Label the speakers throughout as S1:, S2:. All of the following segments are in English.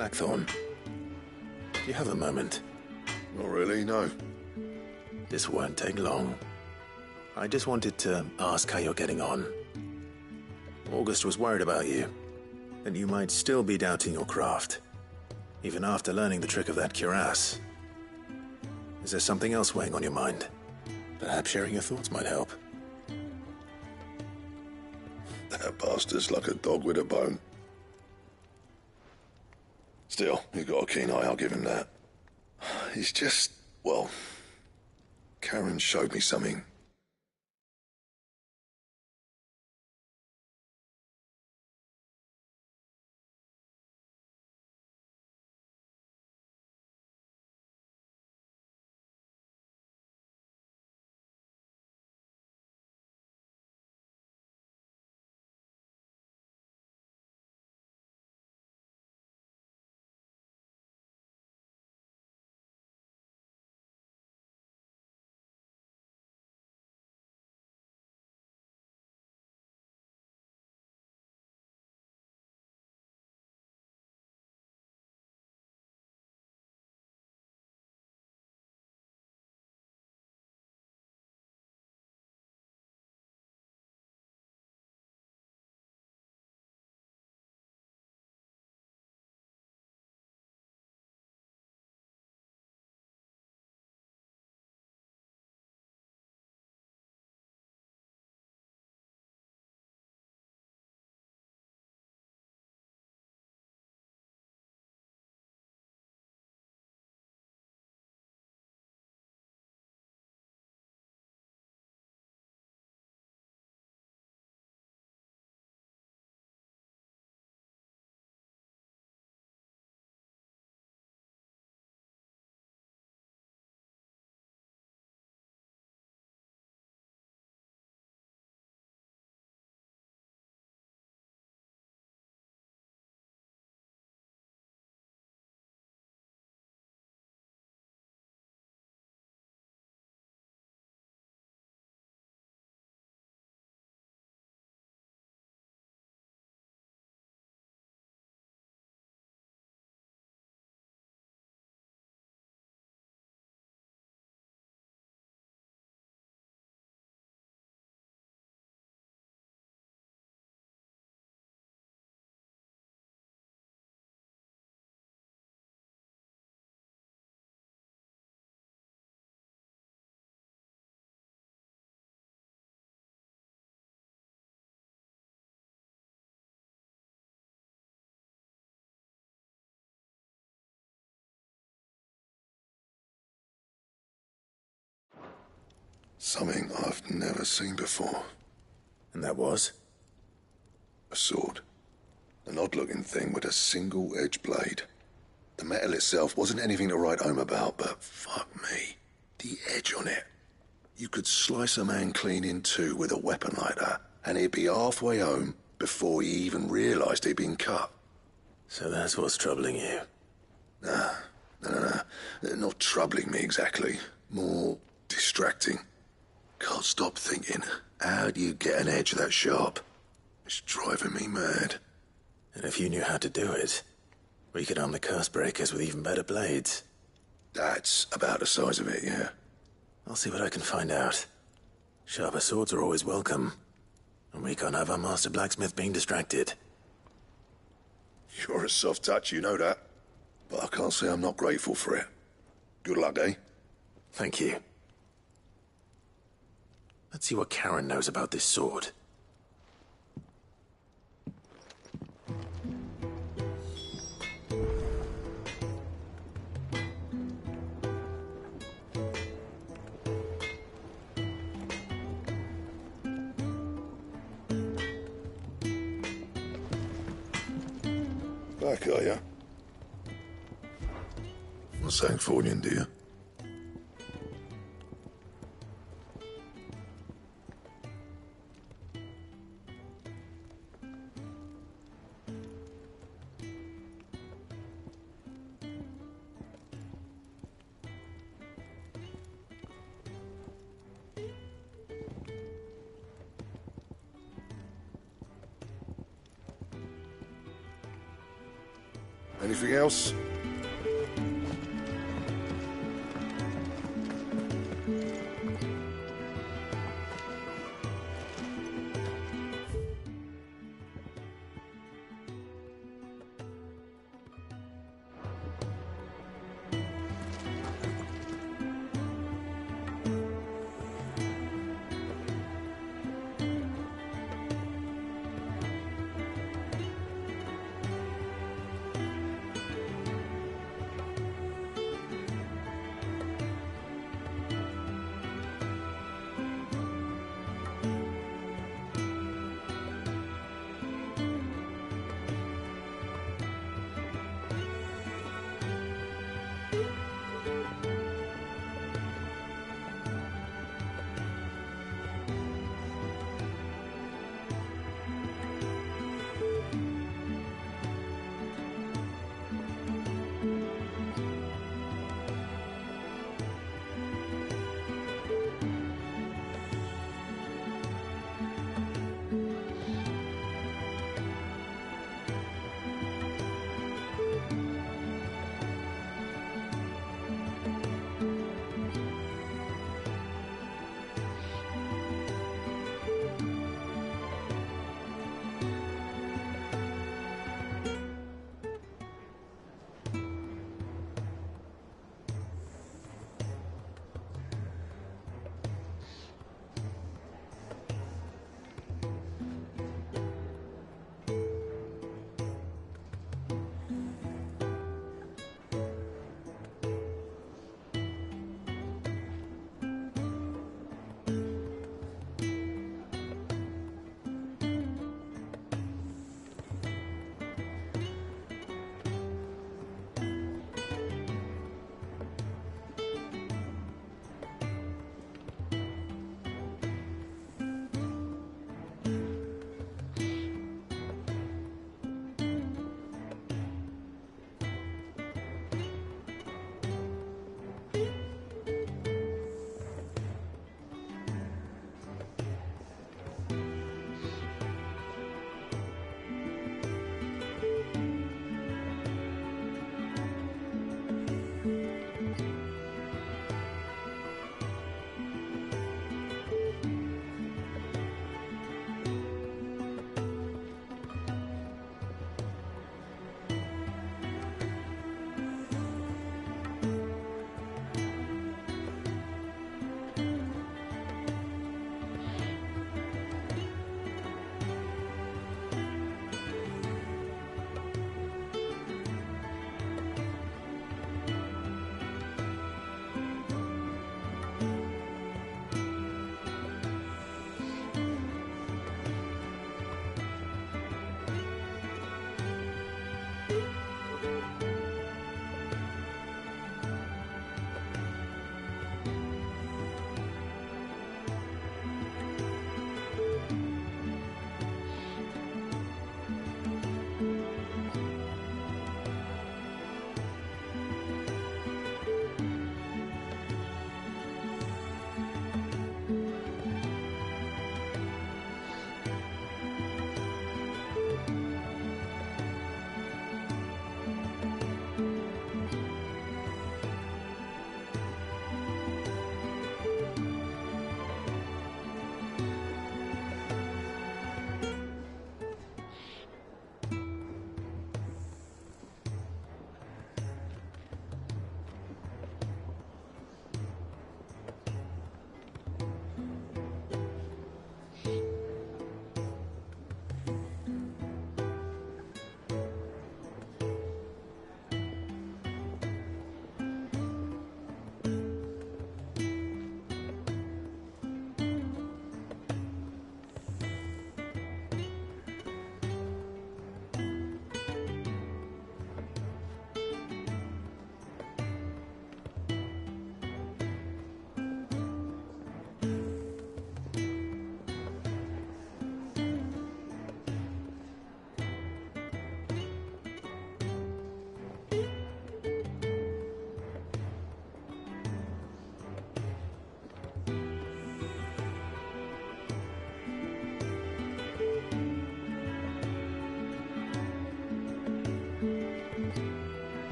S1: Blackthorn, do you have a moment?
S2: Not really, no.
S1: This won't take long. I just wanted to ask how you're getting on. August was worried about you, and you might still be doubting your craft, even after learning the trick of that cuirass. Is there something else weighing on your mind? Perhaps sharing your thoughts might help.
S2: That bastard's like a dog with a bone. Still, he's got a keen eye, I'll give him that. He's just, well, Karen showed me something. Something I've never seen before.
S1: And that was?
S2: A sword. An odd-looking thing with a single-edged blade. The metal itself wasn't anything to write home about, but fuck me. The edge on it. You could slice a man clean in two with a weapon like that, and he'd be halfway home before he even realised he'd been cut.
S1: So that's what's troubling you?
S2: No. Not troubling me exactly. More distracting. Can't stop thinking, how do you get an edge that sharp? It's driving me mad.
S1: And if you knew how to do it, we could arm the curse breakers with even better blades.
S2: That's about the size of it, yeah.
S1: I'll see what I can find out. Sharper swords are always welcome. And we can't have our master blacksmith being distracted.
S2: You're a soft touch, you know that. But I can't say I'm not grateful for it. Good luck, eh?
S1: Thank you. Let's see what Karen knows about this sword.
S2: Back, are you? Not saying Fornian, do you? Anything else?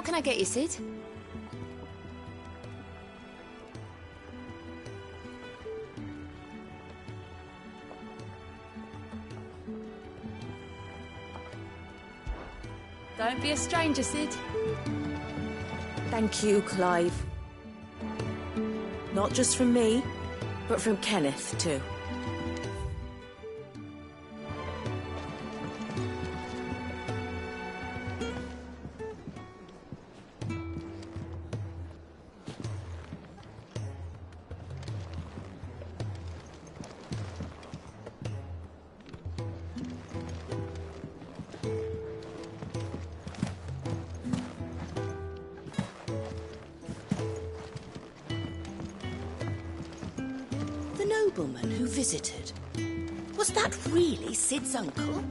S3: can I get you, Sid? Don't be a stranger, Sid.
S4: Thank you, Clive. Not just from me, but from Kenneth, too. The nobleman who visited. Was that really Sid's uncle?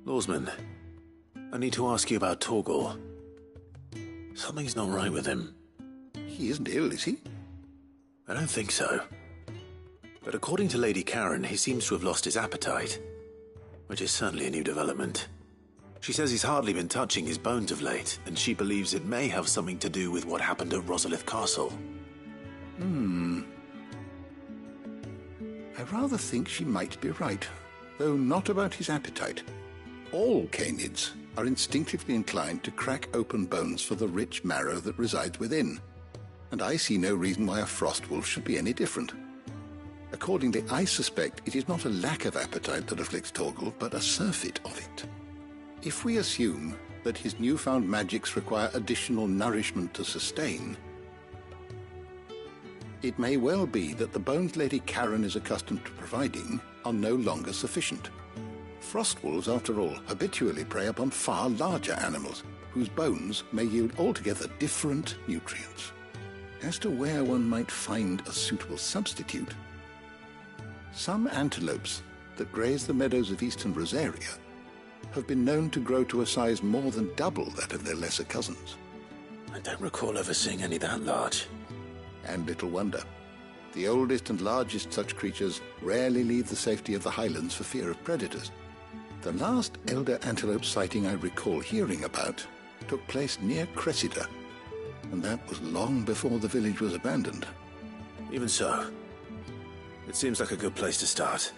S1: Lawsman, I need to ask you about Torgal. Something's not right with him.
S2: He isn't ill, is he?
S1: I don't think so. But according to Lady Karen, he seems to have lost his appetite, which is certainly a new development. She says he's hardly been touching his bones of late, and she believes it may have something to do with what happened at Rosalith Castle.
S5: I rather think she might be right, though not about his appetite. All canids are instinctively inclined to crack open bones for the rich marrow that resides within, and I see no reason why a frost wolf should be any different. Accordingly, I suspect it is not a lack of appetite that afflicts Torgal, but a surfeit of it. If we assume that his newfound magics require additional nourishment to sustain, it may well be that the bones Lady Karen is accustomed to providing are no longer sufficient. Frost wolves, after all, habitually prey upon far larger animals, whose bones may yield altogether different nutrients. As to where one might find a suitable substitute, some antelopes that graze the meadows of eastern Rosaria have been known to grow to a size more than double that of their lesser cousins.
S1: I don't recall ever seeing any that large.
S5: And little wonder. The oldest and largest such creatures rarely leave the safety of the highlands for fear of predators. The last elder antelope sighting I recall hearing about took place near Cressida, and that was long before the village was abandoned.
S1: Even so, it seems like a good place to start.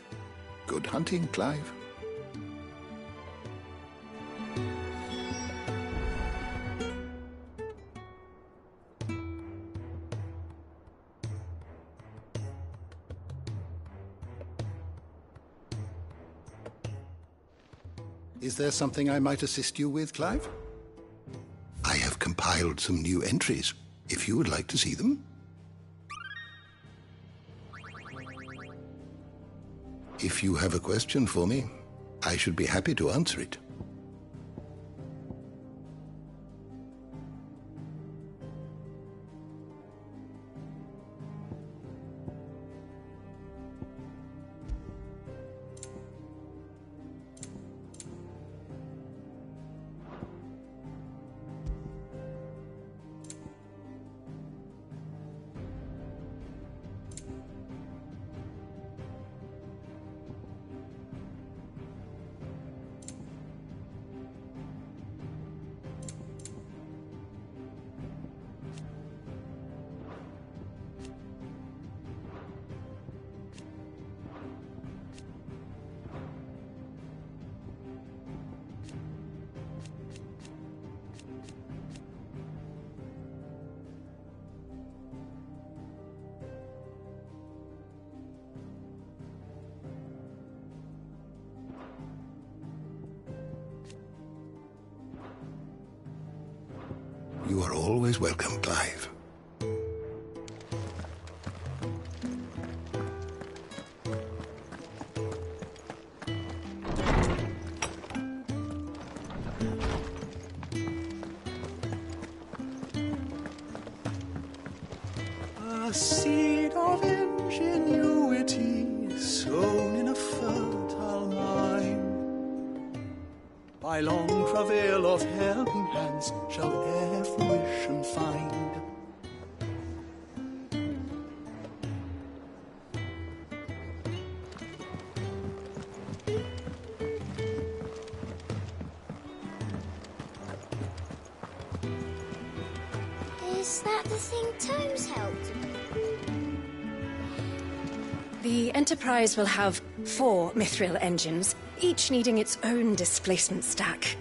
S5: Good hunting, Clive. Is there something I might assist you with, Clive? I have compiled some new entries, if you would like to see them. If you have a question for me, I should be happy to answer it. You are always welcome, Clive.
S6: A seed of ingenuity sown in a fertile mind, by long travail of helping hands shall e'er fruition find.
S7: Is that the thing Tomes helped?
S8: The Enterprise will have 4 Mithril engines, each needing its own displacement stack.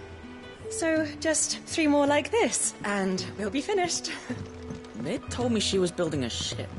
S8: So just 3 more like this, and we'll be finished.
S9: Mid told me she was building a ship.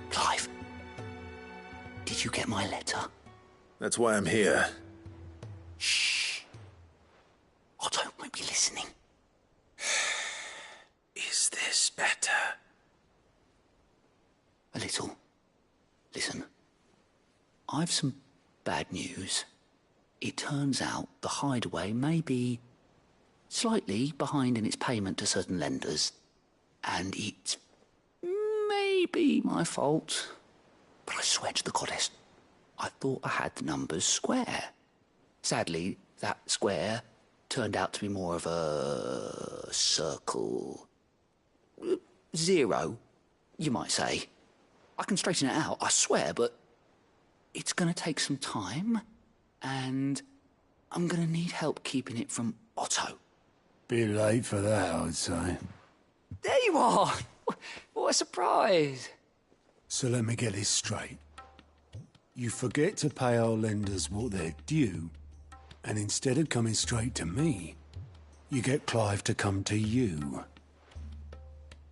S10: Clive, did you get my letter?
S1: That's why I'm here.
S10: Shh. Otto won't be listening.
S1: Is this better?
S10: A little. Listen, I've some bad news. It turns out the Hideaway may be slightly behind in its payment to certain lenders, and it's maybe my fault. But I swear to the goddess, I thought I had the numbers square. Sadly, that square turned out to be more of a circle. 0, you might say. I can straighten it out, I swear, but it's going to take some time, and I'm going to need help keeping it from Otto.
S11: Bit late for that, I'd say.
S10: There you are! What a surprise!
S11: So let me get this straight. You forget to pay our lenders what they're due, and instead of coming straight to me, you get Clive to come to you.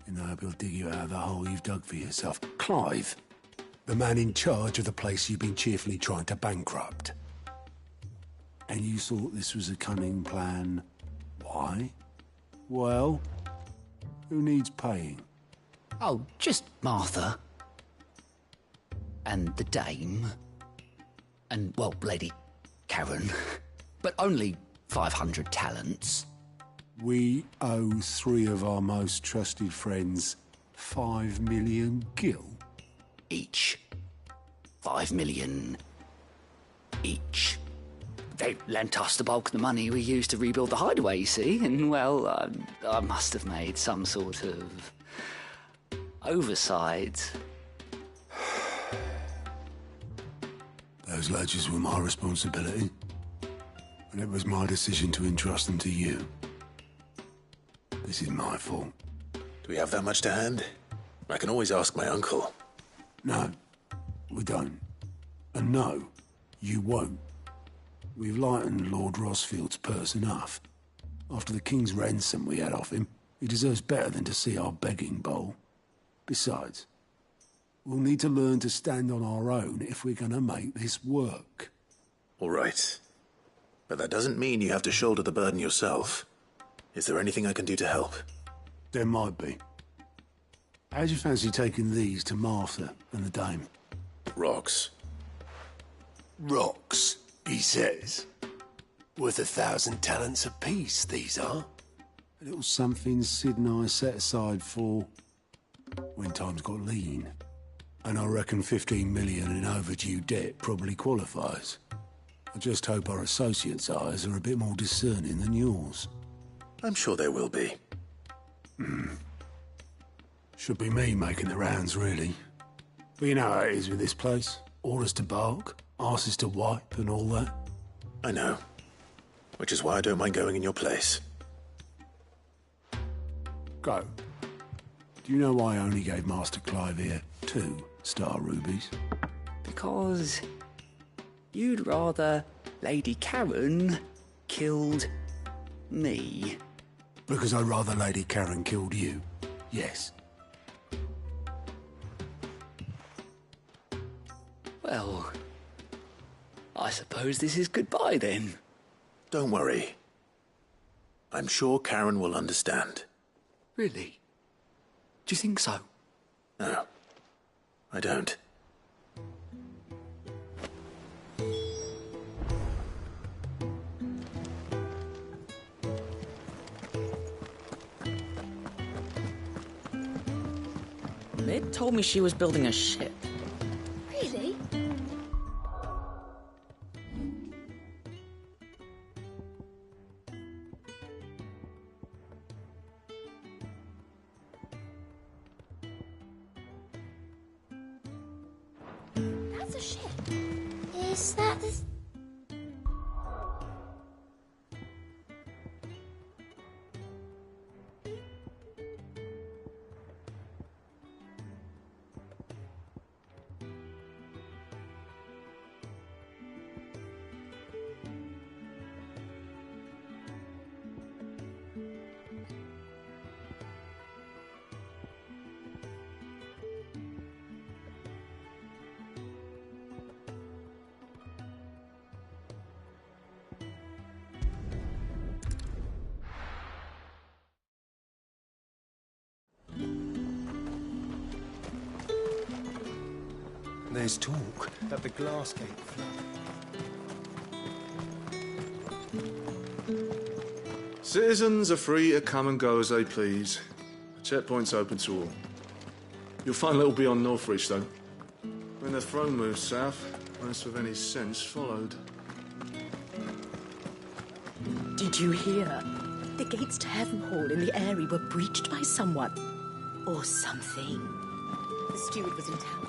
S11: And I hope he'll dig you out of the hole you've dug for yourself. Clive, the man in charge of the place you've been cheerfully trying to bankrupt. And you thought this was a cunning plan. Why? Well, who needs paying?
S10: Oh, just Martha. And the Dame. And, well, Lady Karen. But only 500 talents.
S11: We owe 3 of our most trusted friends 5 million gil.
S10: Each. 5 million each. They lent us the bulk of the money we used to rebuild the Hideaway, you see, and, well, I must have made some sort of oversight.
S11: Those ledgers were my responsibility, and it was my decision to entrust them to you. This is my fault.
S1: Do we have that much to hand? I can always ask my uncle.
S11: No, we don't. And no, you won't. We've lightened Lord Rosfield's purse enough. After the king's ransom we had off him, he deserves better than to see our begging bowl. Besides, we'll need to learn to stand on our own if we're going to make this work.
S1: All right. But that doesn't mean you have to shoulder the burden yourself. Is there anything I can do to help?
S11: There might be. How'd you fancy taking these to Martha and the Dame?
S1: Rocks.
S12: Rocks, he says. Worth 1,000 talents apiece, these are.
S11: A little something Sid and I set aside for when times got lean. And I reckon 15 million in overdue debt probably qualifies. I just hope our associates' eyes are a bit more discerning than yours.
S1: I'm sure there will be.
S11: Should be me making the rounds, really. But you know how it is with this place. Orders to bark, arses to wipe, and all that.
S1: I know. Which is why I don't mind going in your place.
S11: Go. Do you know why I only gave Master Clive here 2 star rubies?
S10: Because You'd rather Lady Karen killed me.
S11: Because I'd rather Lady Karen killed you. Yes.
S10: Well, I suppose this is goodbye then.
S1: Don't worry. I'm sure Karen will understand.
S10: Really? Do you think so?
S1: No, I don't.
S9: Ned told me she was building a ship.
S4: Really? That's a ship.
S7: Is that the...
S12: There's talk that the glass gate flooded.
S6: Citizens are free to come and go as they please. The checkpoint's open to all. You'll find little beyond Northridge, though. When the throne moved south, most with any sense followed.
S4: Did you hear? The gates to Heaven Hall in the Airy were breached by someone. Or something. The steward was in town.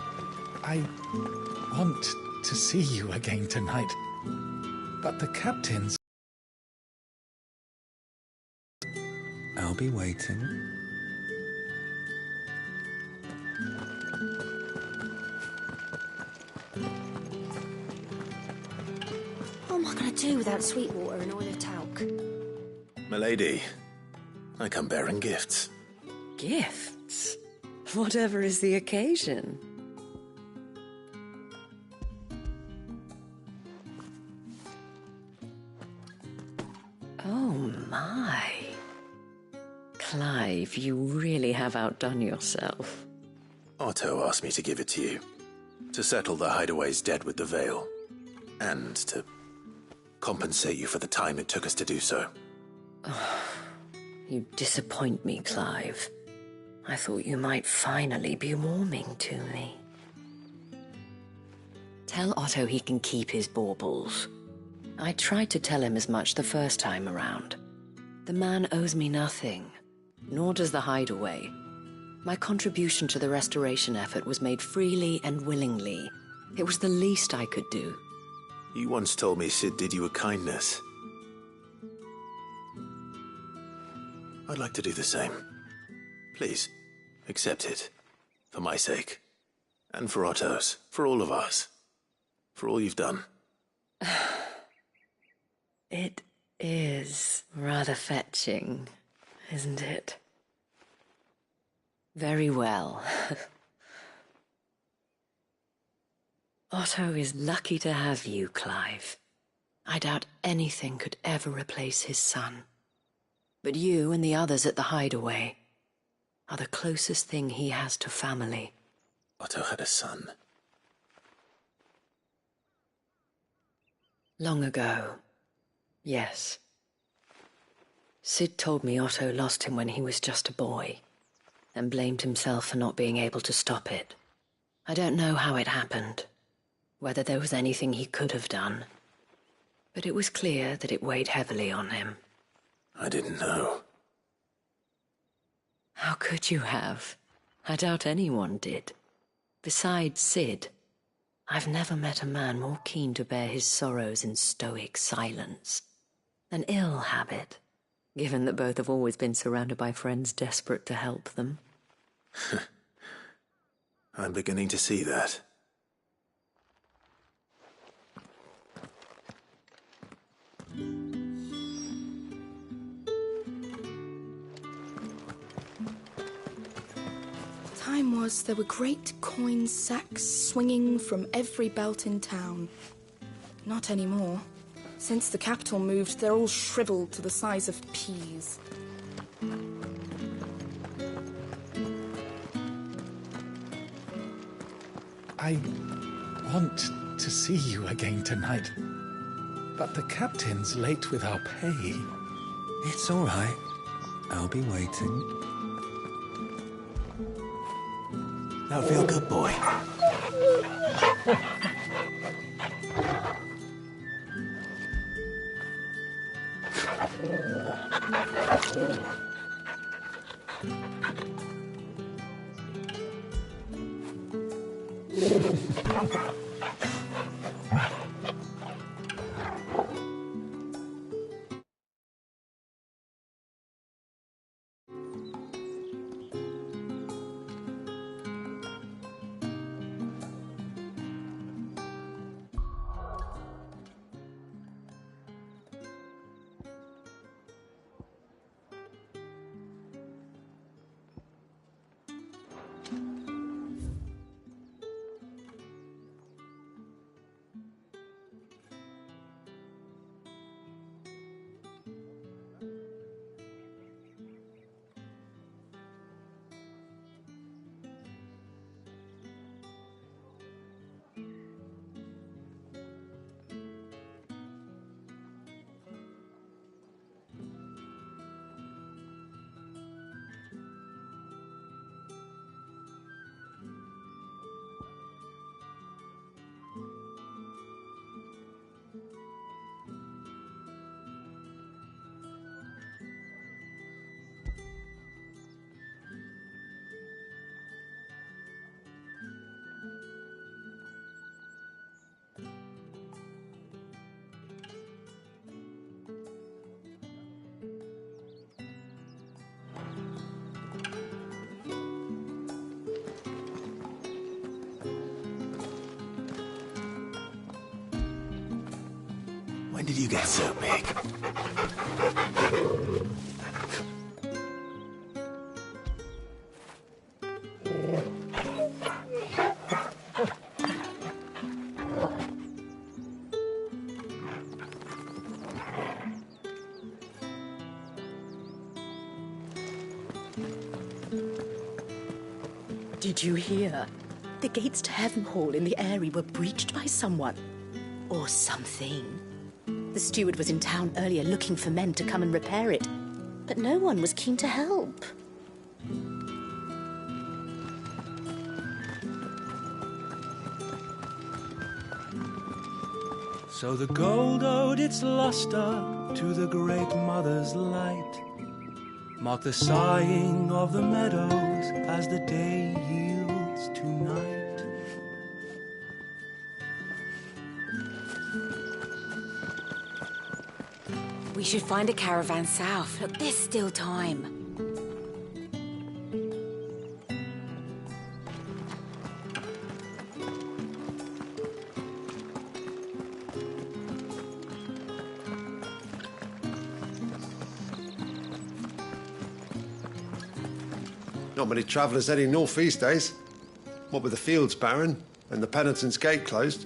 S13: I want to see you again tonight, but the captain's...
S12: I'll be waiting.
S4: What am I going to do without sweet water and oil of talc?
S1: Milady, I come bearing gifts.
S8: Gifts? Whatever is the occasion. Oh my. Clive, you really have outdone yourself.
S1: Otto asked me to give it to you. To settle the Hideaway's debt with the Veil. And to compensate you for the time it took us to do so.
S8: You disappoint me, Clive. I thought you might finally be warming to me. Tell Otto he can keep his baubles. I tried to tell him as much the first time around. The man owes me nothing, nor does the Hideaway. My contribution to the restoration effort was made freely and willingly. It was the least I could do.
S1: You once told me Sid did you a kindness. I'd like to do the same. Please, accept it. For my sake. And for Otto's. For all of us. For all you've done.
S8: It is rather fetching, isn't it? Very well. Otto is lucky to have you, Clive. I doubt anything could ever replace his son. But you and the others at the Hideaway are the closest thing he has to family.
S1: Otto had a son.
S8: Long ago, yes. Sid told me Otto lost him when he was just a boy, and blamed himself for not being able to stop it. I don't know how it happened, whether there was anything he could have done, but it was clear that it weighed heavily on him.
S1: I didn't know.
S8: How could you have? I doubt anyone did. Besides Sid, I've never met a man more keen to bear his sorrows in stoic silence. An ill habit, given that both have always been surrounded by friends desperate to help them.
S1: I'm beginning to see that.
S14: was, there were great coin sacks swinging from every belt in town. Not anymore. Since the capital moved, they're all shriveled to the size of peas.
S13: I want to see you again tonight, but the captain's late with our pay.
S12: It's all right. I'll be waiting. Now feel good, boy. When did you get so big?
S4: Did you hear? The gates to Heavenhall in the Eyrie were breached by someone. Or something. The steward was in town earlier looking for men to come and repair it, but no one was keen to help.
S15: So the gold owed its luster to the great mother's light, mark the sighing of the meadows as the day yields to night.
S16: We should find a caravan south. Look, there's still time.
S17: Not many travellers heading north these days. What with the fields barren and the Penitent's Gate closed.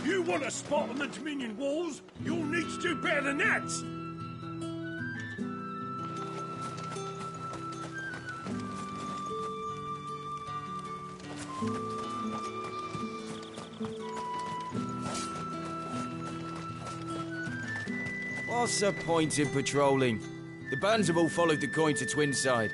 S18: You want a spot on the Dominion walls? You'll need to do better than that!
S19: What's the point in patrolling? The bands have all followed the coin to Twinside.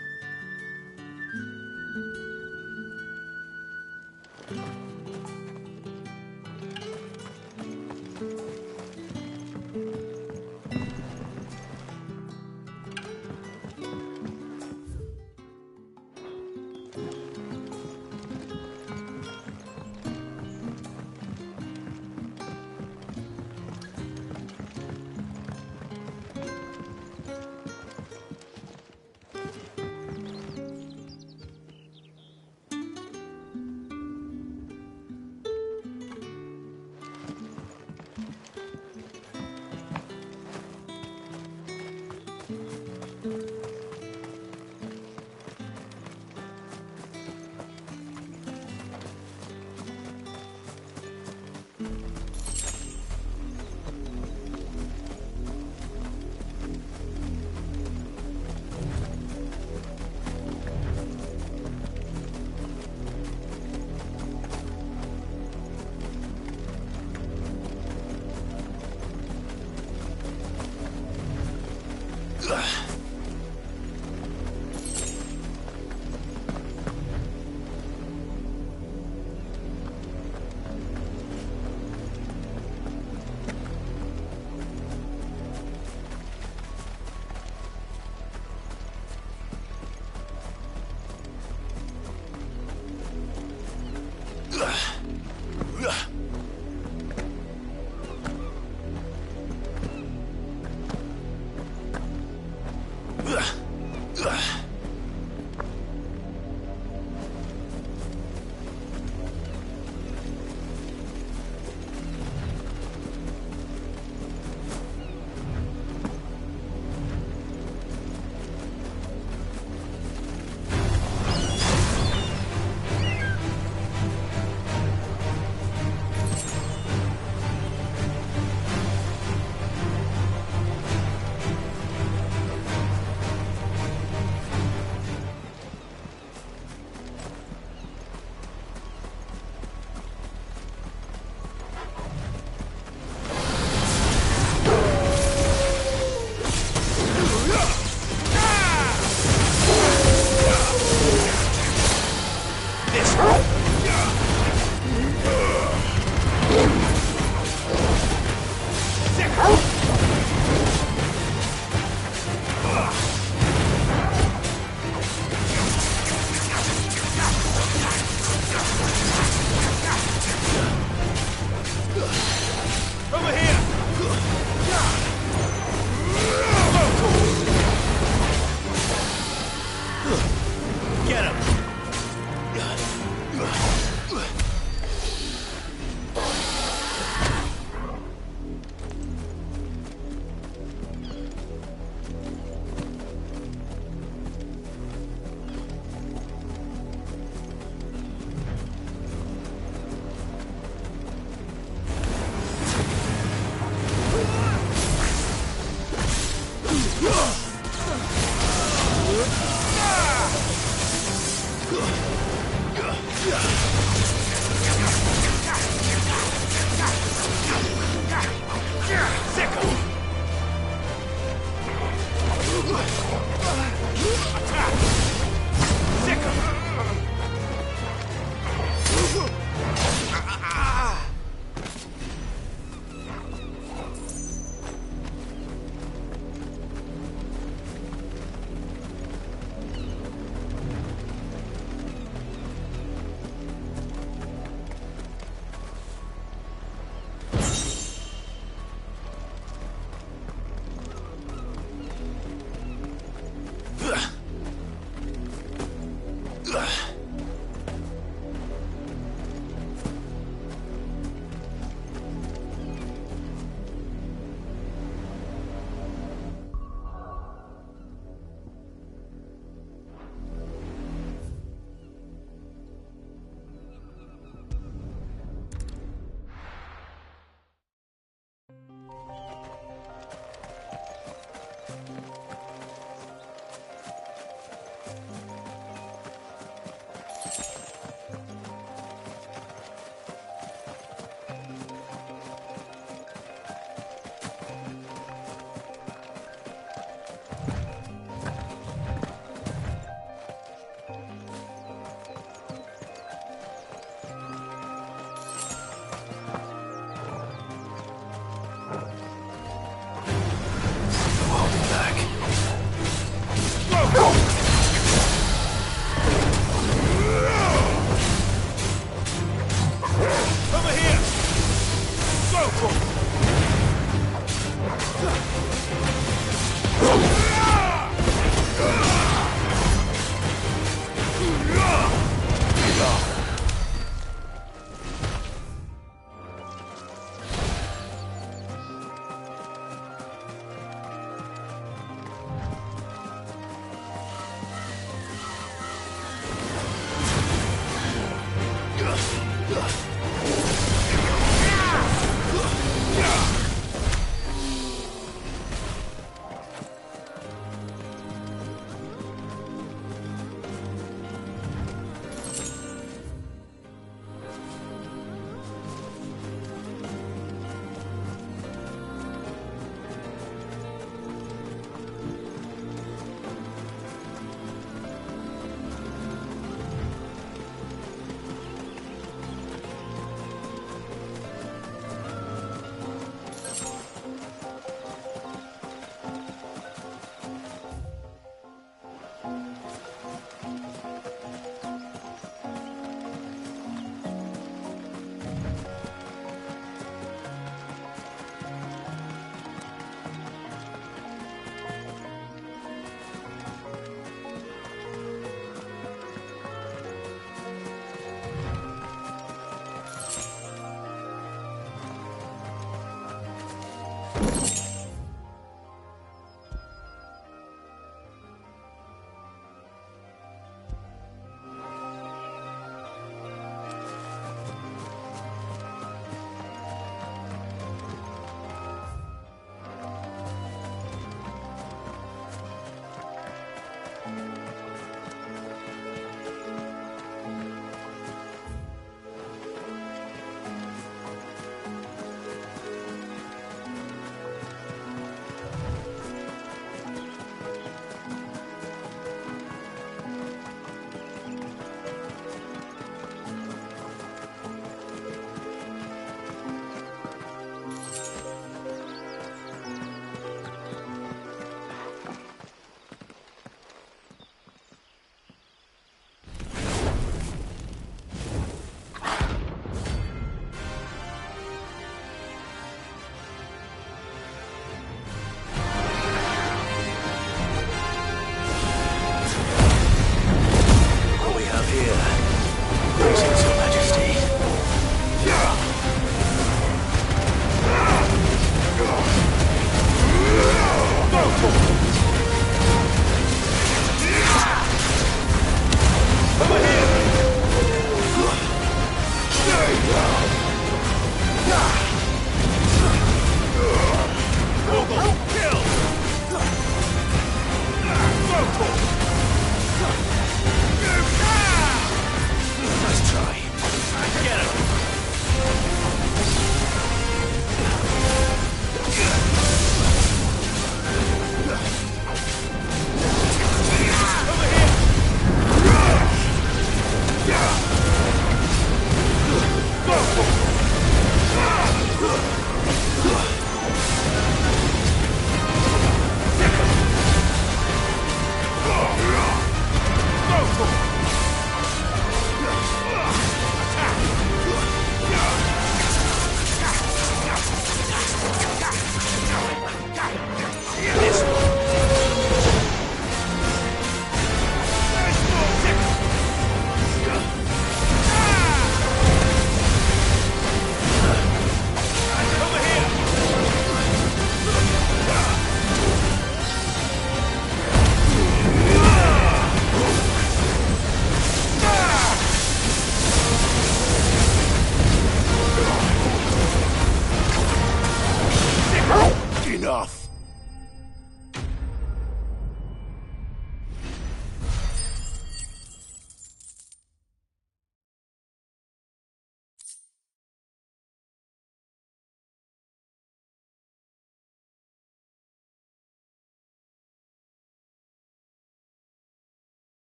S12: enough.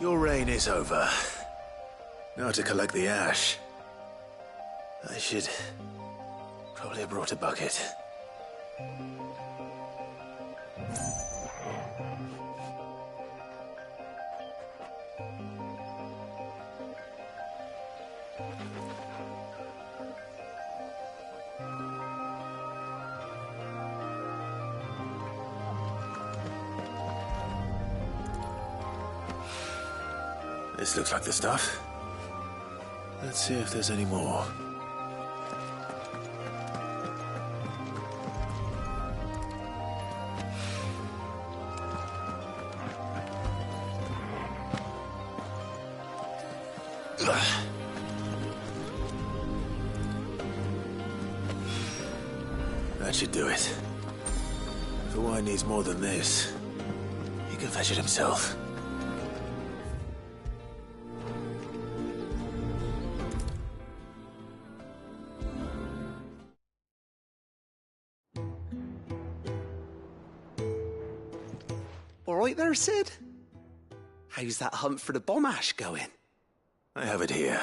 S1: Your reign is over. Now to collect the ash. I should probably have brought a bucket. This looks like the stuff. Let's see if there's any more. That should do it. If the wine needs more than this, he can fetch it himself.
S10: All right there, Sid? How's that hunt for the bomb ash going?
S1: I have it here.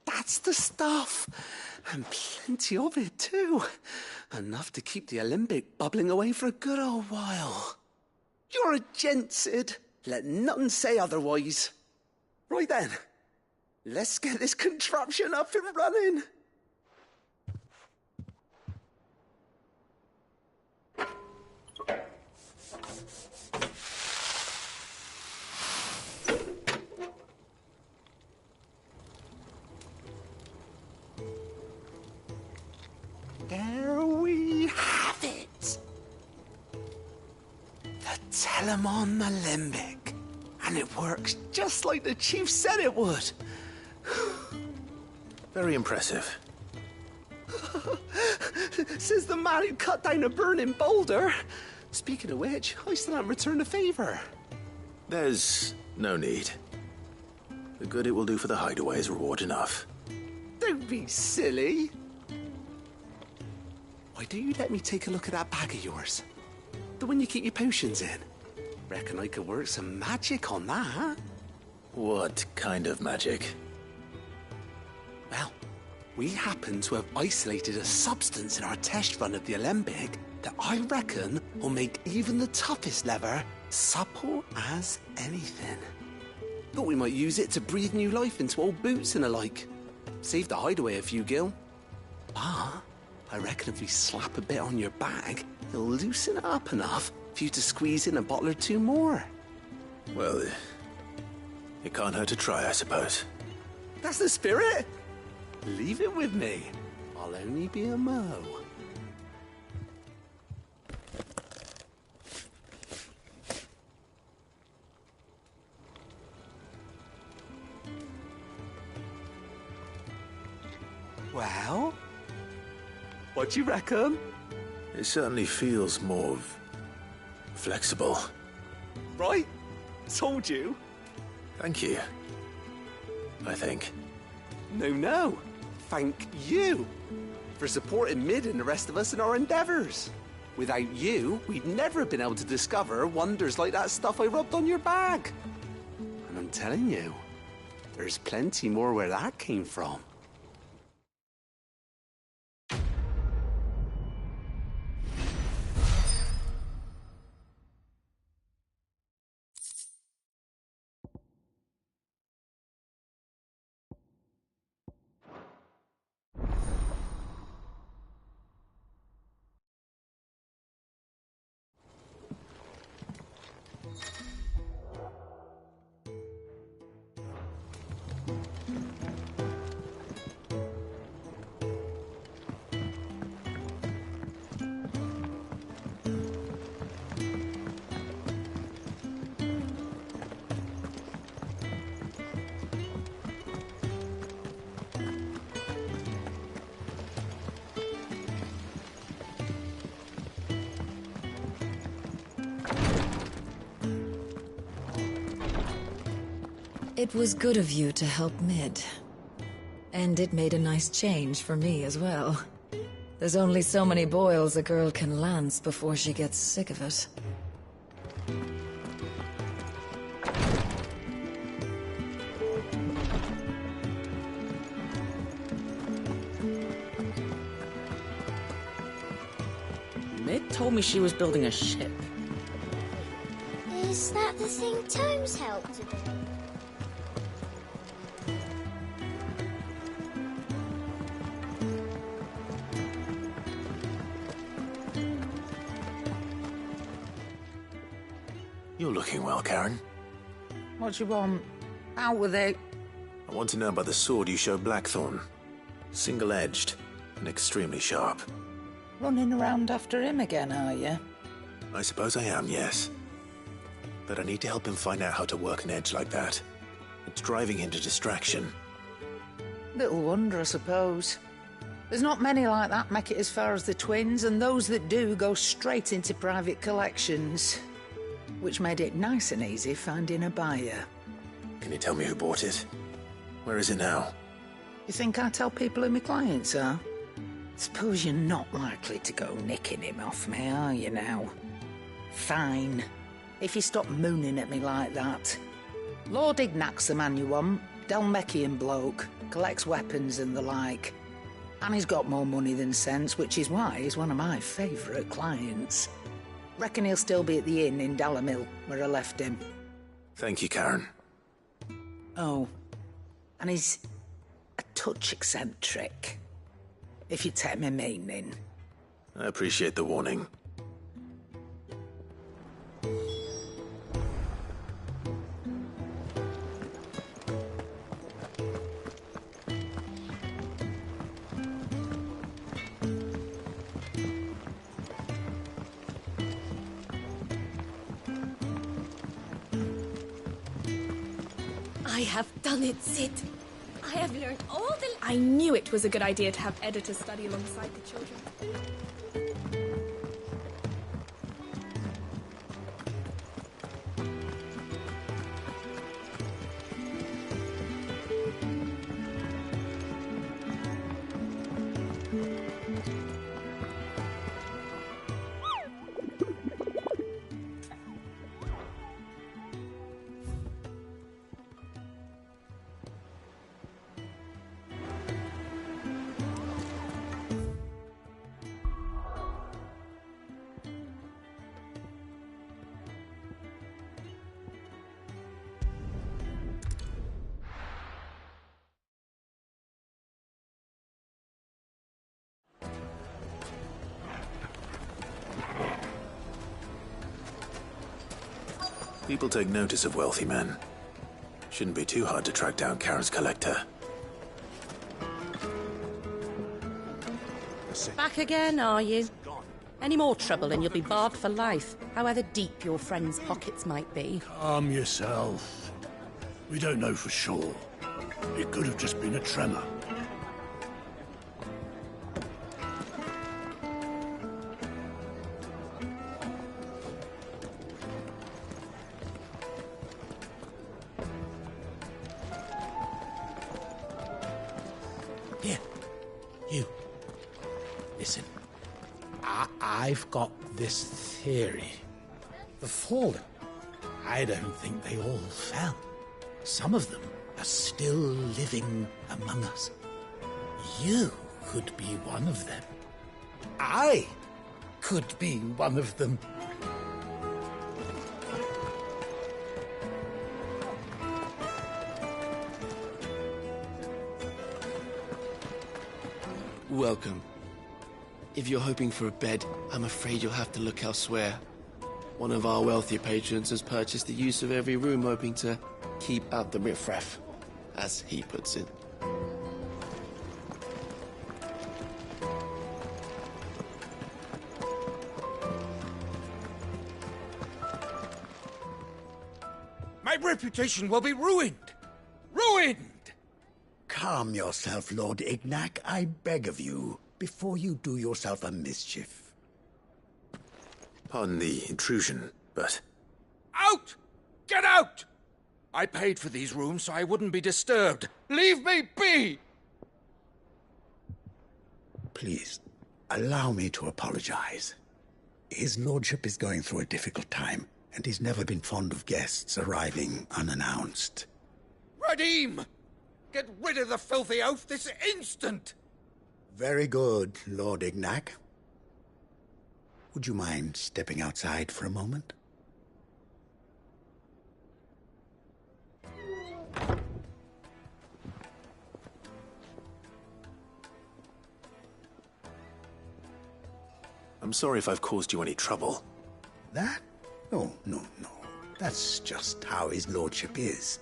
S10: That's the stuff. And plenty of it, too. Enough to keep the alembic bubbling away for a good old while. You're a gent, Sid. Let nothing say otherwise. Right then. Let's get this contraption up and running. There we have it. The Telemon Alembic. And it works just like the chief said it would.
S1: Very impressive.
S10: Says the man who cut down a burning boulder. Speaking of which, I still haven't returned the favour.
S1: There's no need. The good it will do for the hideaway is reward enough.
S10: Don't be silly. Why don't you let me take a look at that bag of yours? The one you keep your potions in. Reckon I could work some magic on that.
S1: What kind of magic?
S10: Well, we happen to have isolated a substance in our test run of the alembic that I reckon will make even the toughest leather supple as anything. Thought we might use it to breathe new life into old boots and the like. Save the hideaway a few gil. But I reckon if we slap a bit on your bag, it'll loosen it up enough for you to squeeze in a bottle or two more.
S1: Well, it can't hurt to try, I suppose.
S10: That's the spirit. Leave it with me. I'll only be a mo. Well, what do you reckon?
S1: It certainly feels more flexible.
S10: Right? Told you.
S1: Thank you. I think.
S10: No. Thank you for supporting Mid and the rest of us in our endeavours. Without you, we'd never have been able to discover wonders like that stuff I rubbed on your bag. And I'm telling you, there's plenty more where that came from.
S20: It was good of you to help Mid. And it made a nice change for me as well. There's only so many boils a girl can lance before she gets sick of it.
S9: Mid told me she was building a ship.
S7: Is that the thing Tomes helped with?
S1: You're looking well, Karen.
S9: What do you want? Out with it.
S1: I want to know about the sword you showed Blackthorn. Single-edged and extremely sharp.
S9: Running around after him again, are you?
S1: I suppose I am, yes. But I need to help him find out how to work an edge like that. It's driving him to distraction.
S9: Little wonder, I suppose. There's not many like that make it as far as the twins, and those that do go straight into private collections. Which made it nice and easy finding a buyer.
S1: Can you tell me who bought it? Where is it now?
S9: You think I tell people who my clients are? Suppose you're not likely to go nicking him off me, are you now? Fine. If you stop mooning at me like that. Lord Ignac's the man you want. Dalmekian bloke. Collects weapons and the like. And he's got more money than sense, which is why he's one of my favourite clients. Reckon he'll still be at the inn in Dalamil, where I left him.
S1: Thank you, Karen.
S9: Oh, and he's a touch eccentric, if you take my meaning.
S1: I appreciate the warning.
S4: I have done it, Sid. I have learned all the...
S14: I knew it was a good idea to have editors study alongside the children.
S1: People take notice of wealthy men. Shouldn't be too hard to track down Karen's collector.
S4: Back again, are you? Any more trouble and you'll be barred for life, however deep your friend's pockets might be.
S18: Calm yourself. We don't know for sure. It could have just been a tremor.
S13: Here, you. Listen. I've got this theory. The Fallen, I don't think they all fell. Some of them are still living among us. You could be one of them. I could be one of them.
S21: Welcome. If you're hoping for a bed, I'm afraid you'll have to look elsewhere. One of our wealthier patrons has purchased the use of every room, hoping to keep out the riffraff, as he puts it.
S22: My reputation will be ruined! Ruined!
S23: Calm yourself, Lord Ignac, I beg of you, before you do yourself a mischief.
S1: Pardon the intrusion, but...
S22: Out! Get out! I paid for these rooms so I wouldn't be disturbed. Leave me be!
S23: Please, allow me to apologize. His lordship is going through a difficult time, and he's never been fond of guests arriving unannounced.
S22: Radim! Get rid of the filthy oaf this instant!
S23: Very good, Lord Ignac. Would you mind stepping outside for a moment?
S1: I'm sorry if I've caused you any trouble.
S23: That? Oh, no. That's just how his lordship is.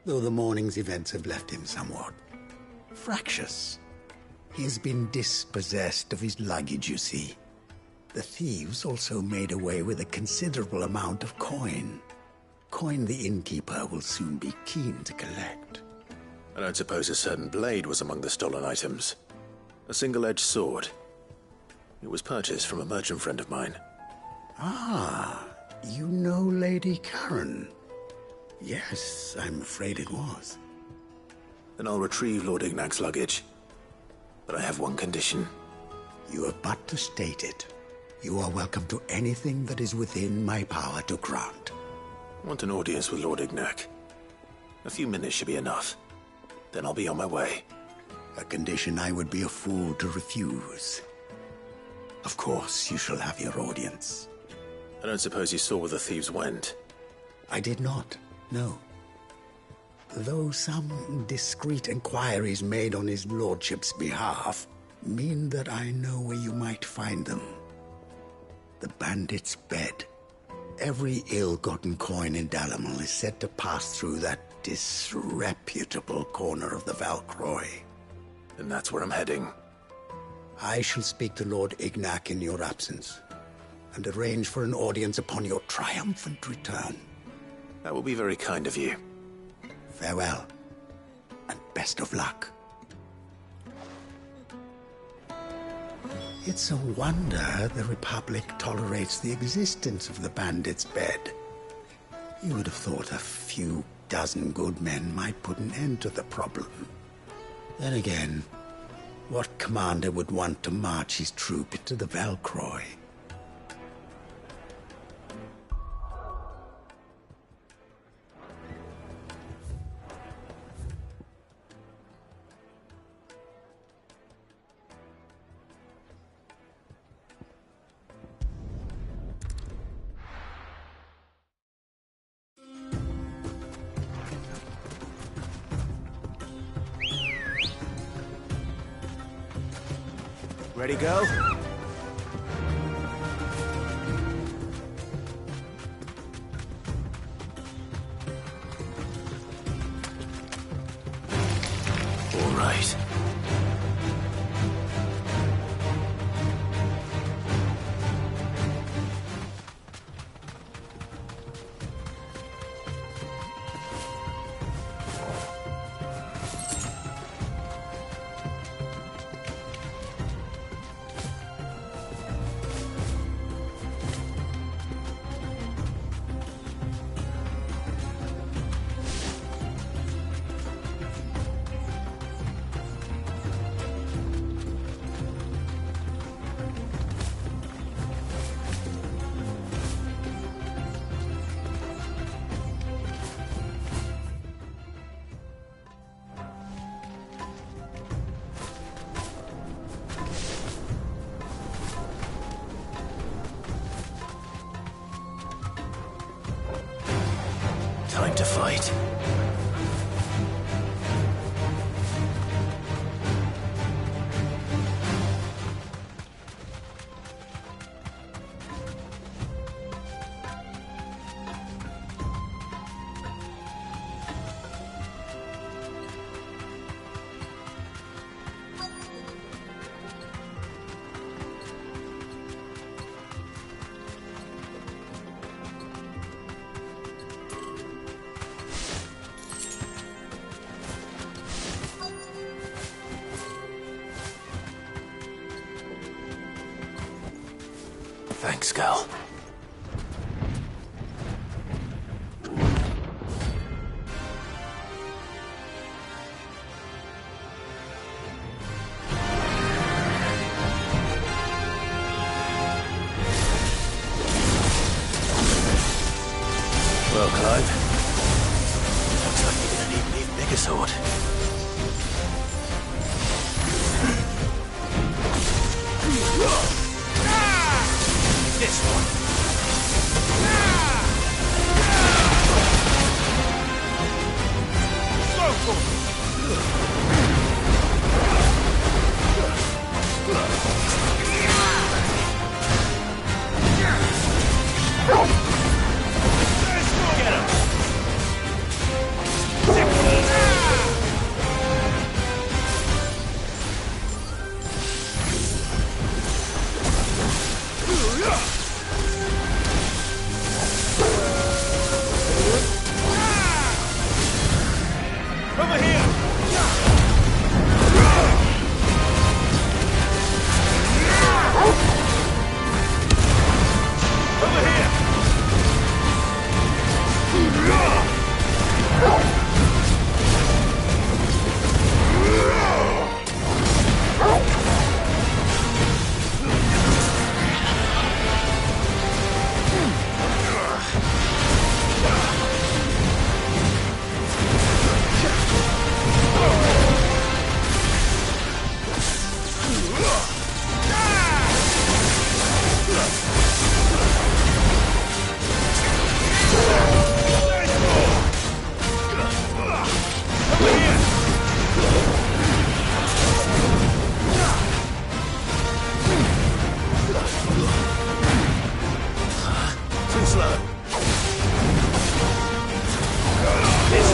S23: Though the morning's events have left him somewhat fractious. He has been dispossessed of his luggage, you see. The thieves also made away with a considerable amount of coin. Coin the innkeeper will soon be keen to collect.
S1: I don't suppose a certain blade was among the stolen items. A single-edged sword. It was purchased from a merchant friend of mine.
S23: Ah, you know Lady Karen. Yes, I'm afraid it was.
S1: Then I'll retrieve Lord Ignac's luggage. But I have one condition.
S23: You have but to state it. You are welcome to anything that is within my power to grant.
S1: I want an audience with Lord Ignac. A few minutes should be enough. Then I'll be on my way.
S23: A condition I would be a fool to refuse. Of course, you shall have your audience.
S1: I don't suppose you saw where the thieves went?
S23: I did not, no. Though some discreet inquiries made on his lordship's behalf mean that I know where you might find them. The bandit's bed. Every ill-gotten coin in Dalamel is said to pass through that disreputable corner of the Valcroy.
S1: And that's where I'm heading.
S23: I shall speak to Lord Ignac in your absence, and arrange for an audience upon your triumphant return.
S1: That will be very kind of you.
S23: Farewell, and best of luck. It's a wonder the Republic tolerates the existence of the bandit's bed. You would have thought a few dozen good men might put an end to the problem. Then again, what commander would want to march his troop into the Valcroy?
S1: Ready, go? All right. Time to fight. Thanks, Gal.
S18: This one! Go for Get him! Over here! Over here! Too slow. This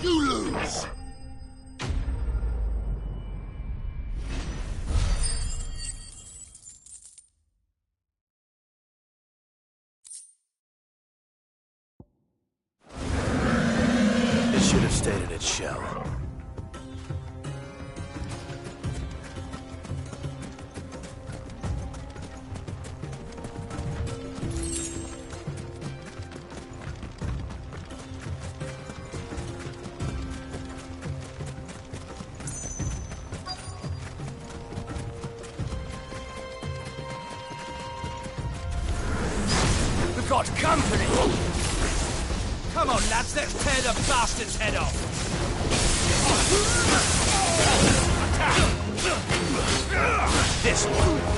S18: you lose.
S1: It should have stayed in its shell.
S18: We've got company! Come on, lads, let's tear the bastard's head off! This one!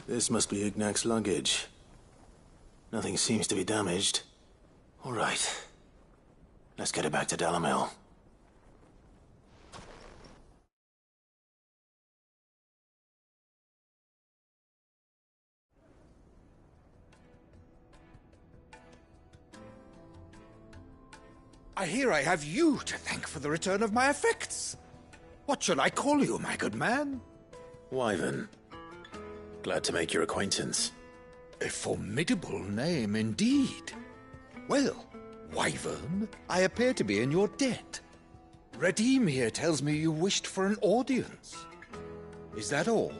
S1: This must be Ignac's luggage. Nothing seems to be damaged. All right. Let's get it back to Dalamel.
S22: I hear I have you to thank for the return of my effects. What shall I call you, my good man?
S1: Wyvern. Glad to make your acquaintance.
S22: A formidable name indeed. Well, Wyvern, I appear to be in your debt. Redeem here tells me you wished for an audience. Is that all?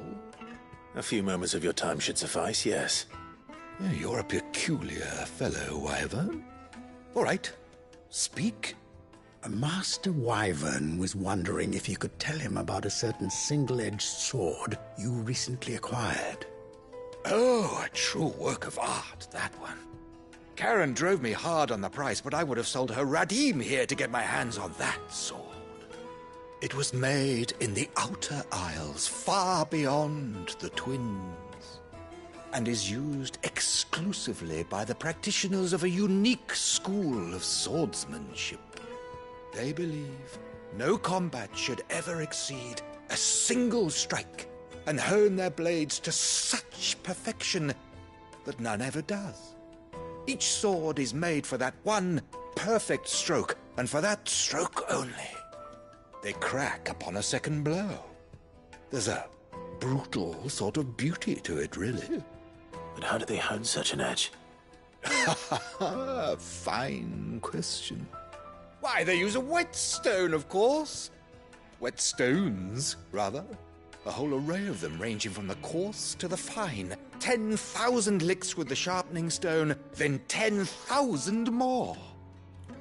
S1: A few moments of your time should suffice, yes.
S22: You're a peculiar fellow, Wyvern. All right, speak.
S23: Master Wyvern was wondering if you could tell him about a certain single-edged sword you recently acquired.
S22: Oh, a true work of art, that one. Karen drove me hard on the price, but I would have sold her Radim here to get my hands on that sword. It was made in the Outer Isles, far beyond the Twins, and is used exclusively by the practitioners of a unique school of swordsmanship. They believe no combat should ever exceed a single strike, and hone their blades to such perfection that none ever does. Each sword is made for that one perfect stroke, and for that stroke only. They crack upon a second blow. There's a brutal sort of beauty to it, really.
S1: But how do they hone such an edge?
S22: Fine question. Why, they use a whetstone, of course. Whetstones, rather. A whole array of them, ranging from the coarse to the fine. 10,000 licks with the sharpening stone, then 10,000 more.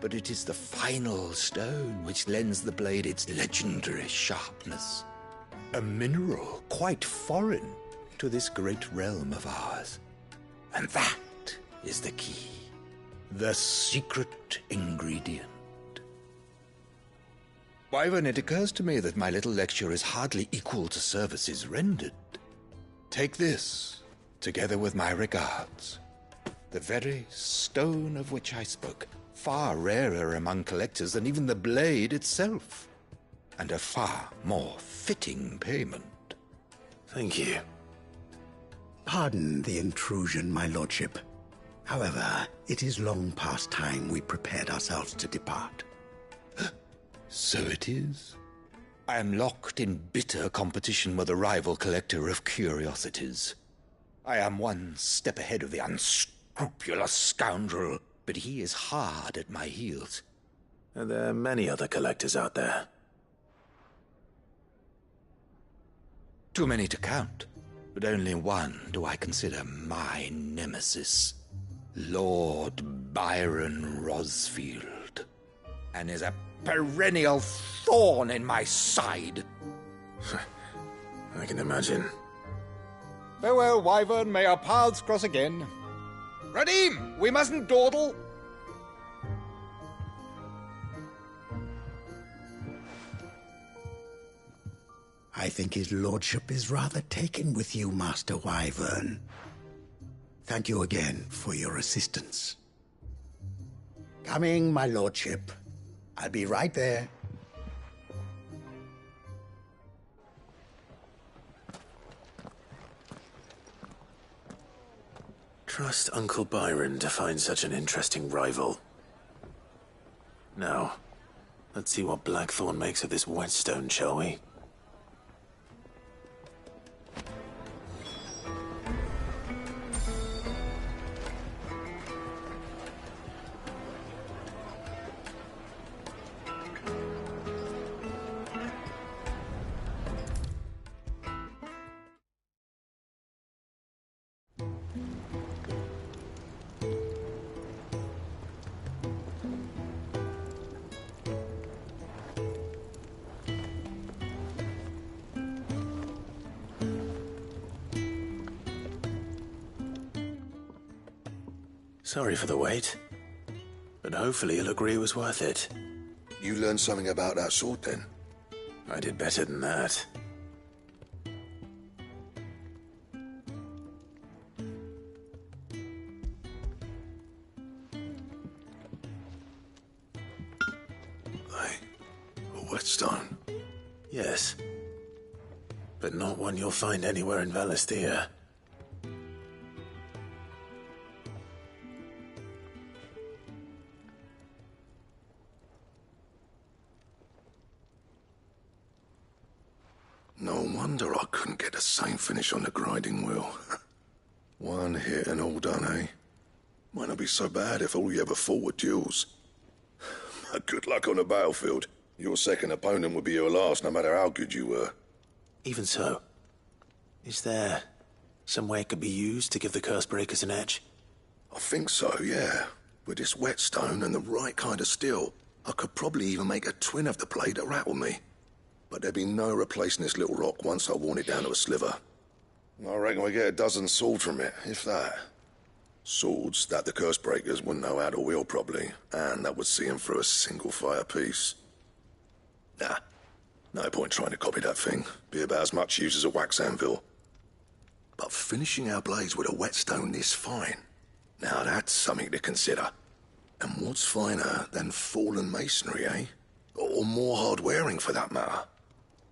S22: But it is the final stone which lends the blade its legendary sharpness. A mineral quite foreign to this great realm of ours. And that is the key. The secret ingredient. Wyvern, it occurs to me that my little lecture is hardly equal to services rendered. Take this, together with my regards. The very stone of which I spoke, far rarer among collectors than even the blade itself, and a far more fitting payment.
S1: Thank you.
S23: Pardon the intrusion, my lordship. However, it is long past time we prepared ourselves to depart.
S22: So it is. I am locked in bitter competition with a rival collector of curiosities. I am one step ahead of the unscrupulous scoundrel, but he is hard at my heels.
S1: Are there many other collectors out there?
S22: Too many to count, but only one do I consider my nemesis. Lord Byron Rosfield. And is a perennial thorn in my side.
S1: I can imagine.
S22: Farewell, Wyvern. May our paths cross again. Radim, we mustn't dawdle.
S23: I think his lordship is rather taken with you, Master Wyvern. Thank you again for your assistance. Coming, my lordship. I'll be right there.
S1: Trust Uncle Byron to find such an interesting rival. Now, let's see what Blackthorn makes of this whetstone, shall we? Sorry for the wait, but hopefully you'll agree it was worth it.
S2: You learned something about that sword, then?
S1: I did better than that.
S2: A whetstone?
S1: Yes, but not one you'll find anywhere in Valisthea.
S2: No wonder I couldn't get the same finish on the grinding wheel. One hit and all done, eh? Might not be so bad if all you ever fought were duels. But good luck on the battlefield. Your second opponent would be your last, no matter how good you were.
S1: Even so, is there some way it could be used to give the curse breakers an edge?
S2: I think so, yeah. With this whetstone and the right kind of steel, I could probably even make a twin of the blade that rattled me. But there'd be no replacing this little rock once I worn it down to a sliver. I reckon we get a dozen swords from it, if that. Swords that the curse breakers wouldn't know how to wield properly, and that would see them through a single fire piece. Nah, no point trying to copy that thing. Be about as much use as a wax anvil. But finishing our blades with a whetstone this fine, now that's something to consider. And what's finer than fallen masonry, eh? Or more hard-wearing, for that matter.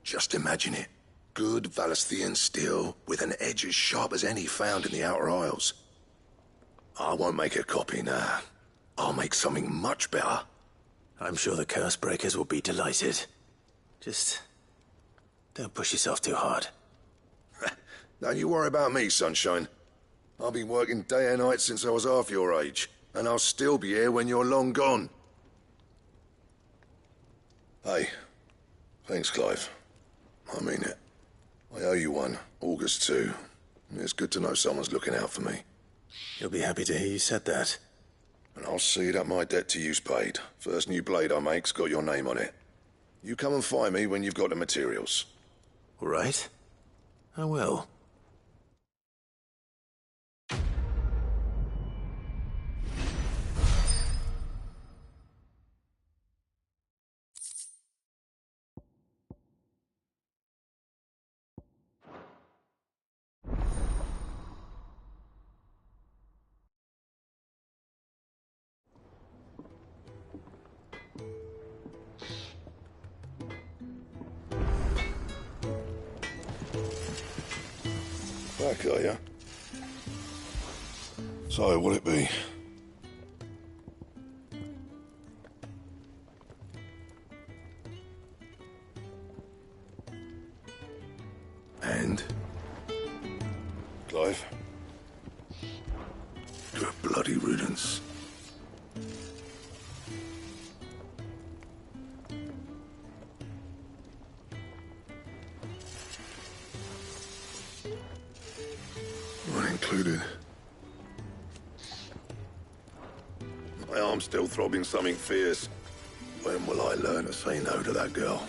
S2: Just imagine it. Good Valisthian steel with an edge as sharp as any found in the Outer Isles. I won't make a copy, nah. I'll make something much better.
S1: I'm sure the curse breakers will be delighted. Just don't push yourself too hard.
S2: Don't you worry about me, sunshine. I've been working day and night since I was half your age, and I'll still be here when you're long gone. Hey, thanks, Clive. I mean it. I owe you one, August too. It's good to know someone's looking out for me.
S1: You'll be happy to hear you said that.
S2: And I'll see that my debt to you's paid. First new blade I make's got your name on it. You come and find me when you've got the materials.
S1: All right. I will.
S2: Back, are ya? So, what'll it be? And? Clive? Good bloody riddance. Not included. My arm's still throbbing something fierce. When will I learn to say no to that girl?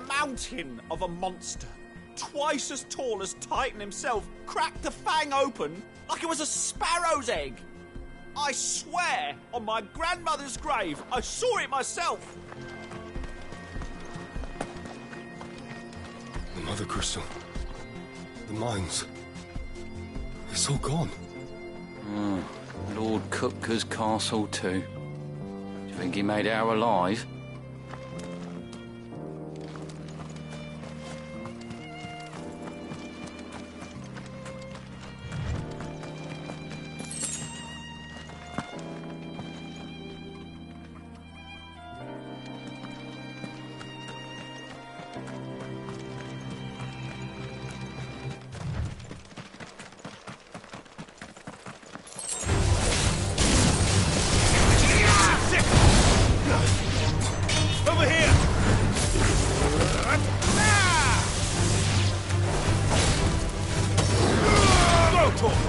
S3: Mountain of a monster, twice as tall as Titan himself, cracked the fang open like it was a sparrow's egg. I swear on my grandmother's grave, I saw it myself.
S5: The Mother Crystal, the mines, it's all gone.
S10: Lord Kupka's castle too. Do you think he made it out alive?
S18: Over here! Go, Torque!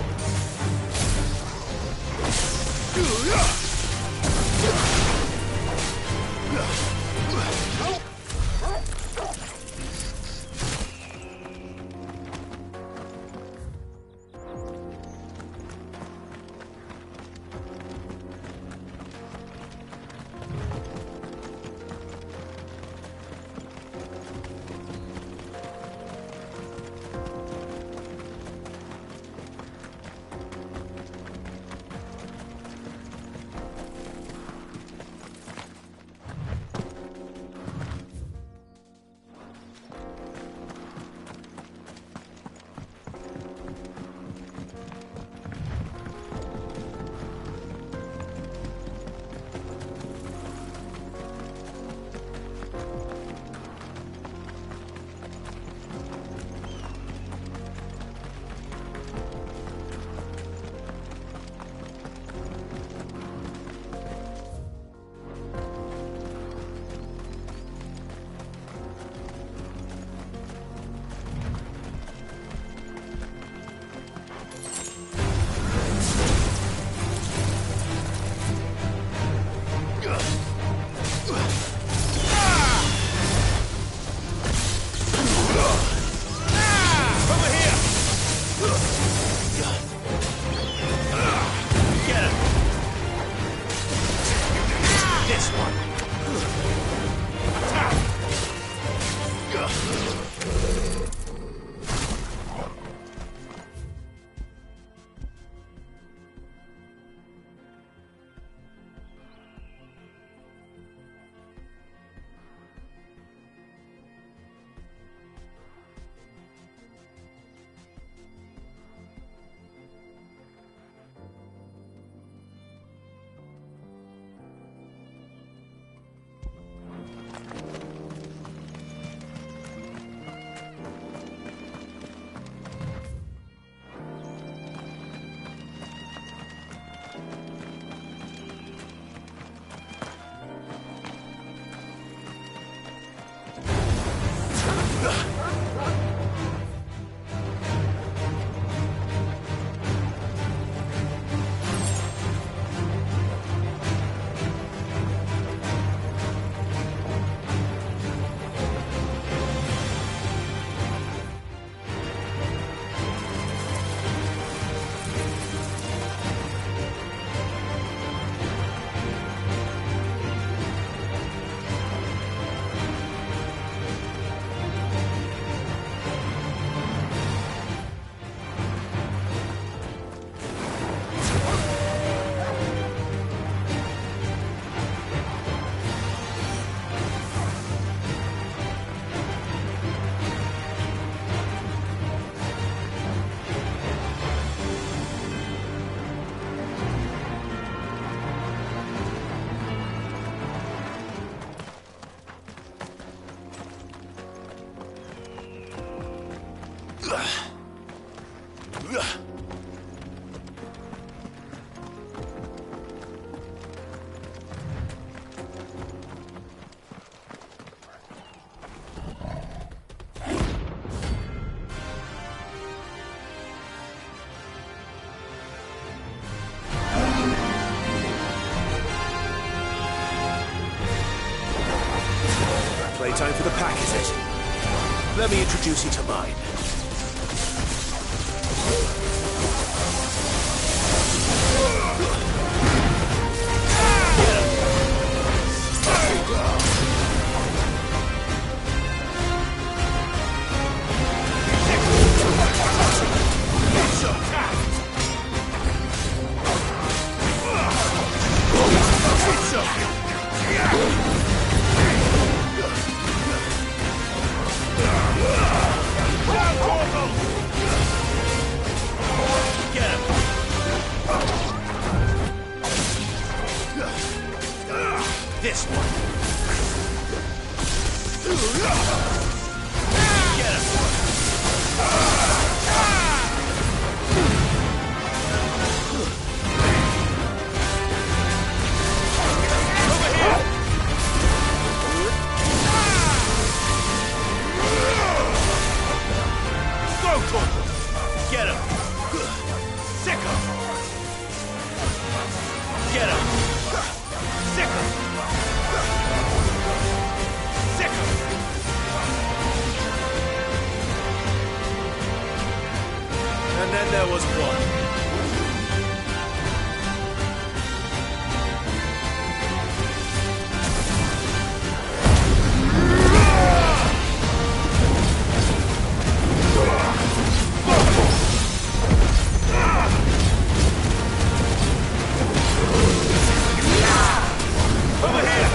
S12: Playtime for the pack, is it? Let me introduce you to mine. This one. Get him. Over here. Go, Torkel. Get him. Sick him. Get him. Sick him. Sick him. And then there was one. Over here!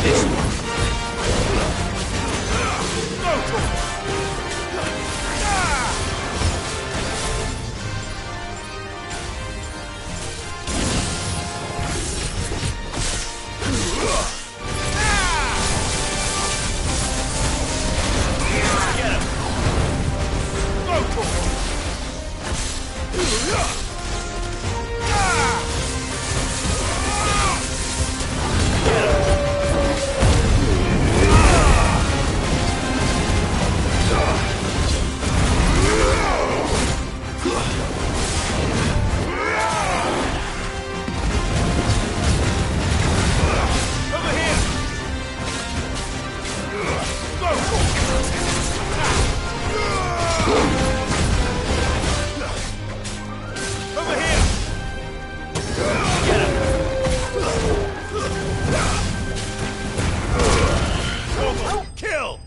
S12: This one. Get him! Go for Over here! Go Over here! Get him! Kill!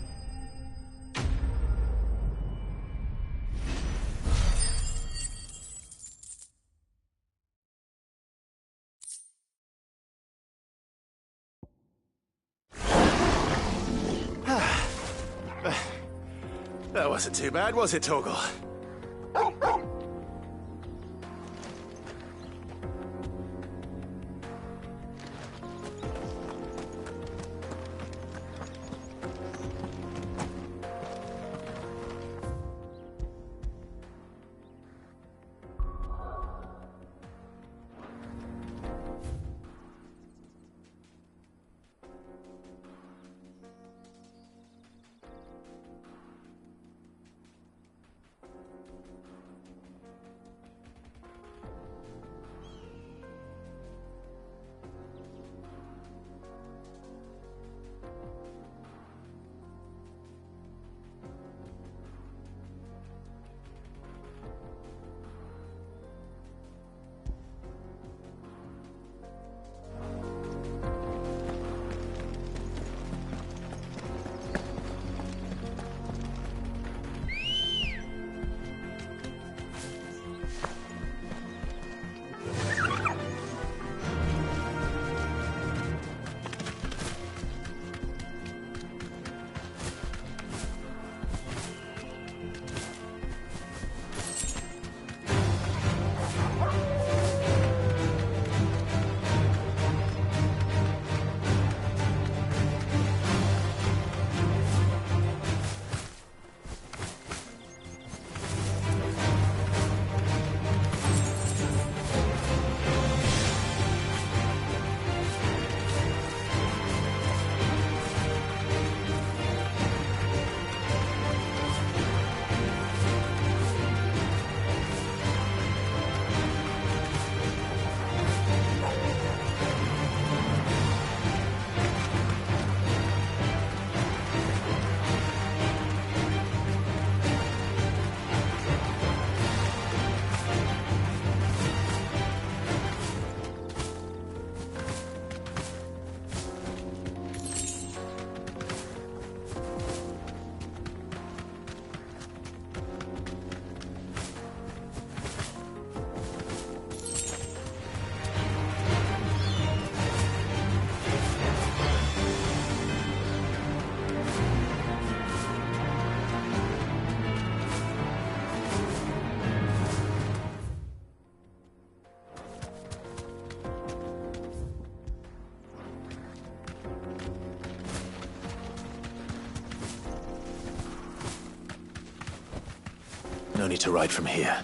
S1: That wasn't too bad, was it, Torgal? me to ride from here.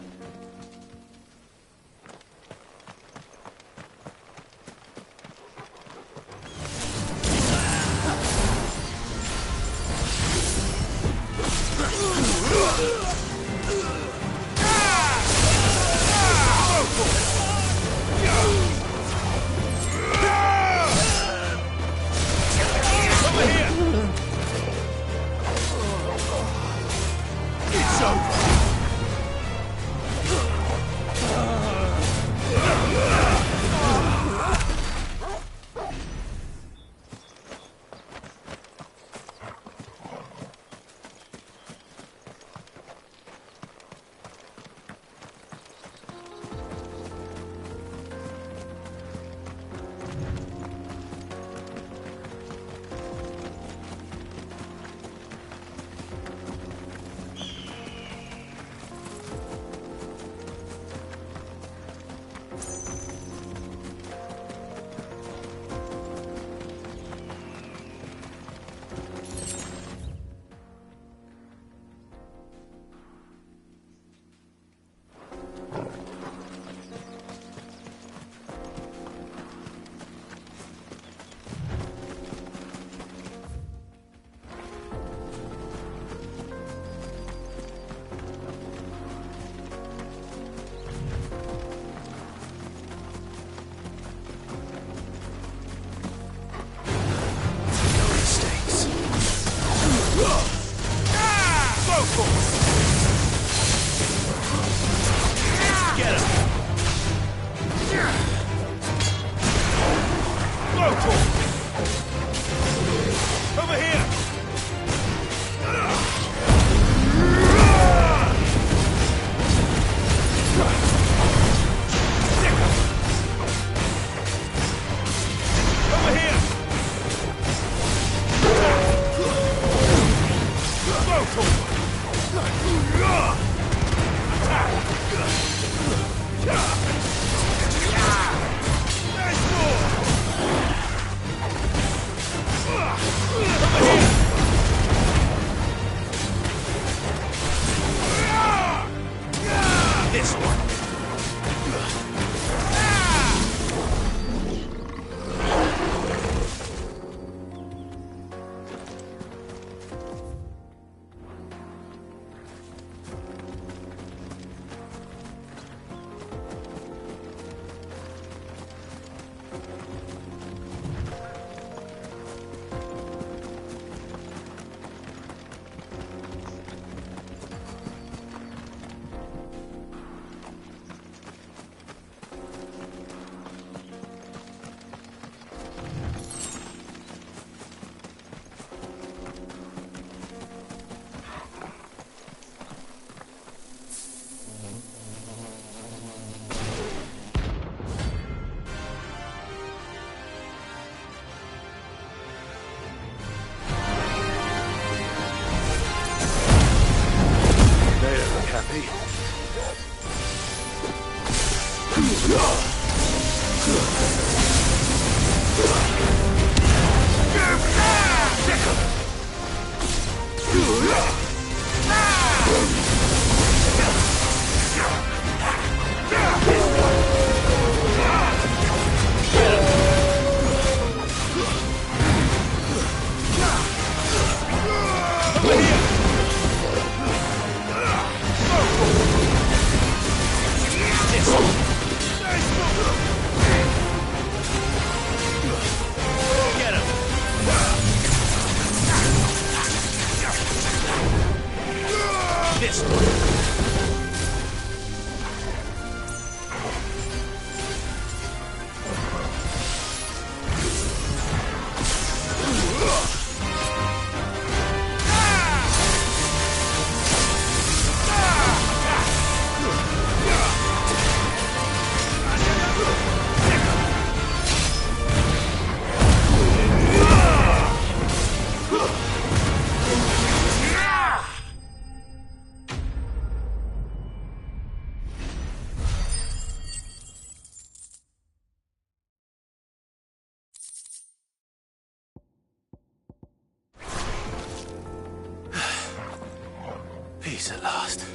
S1: Peace at last.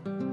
S5: you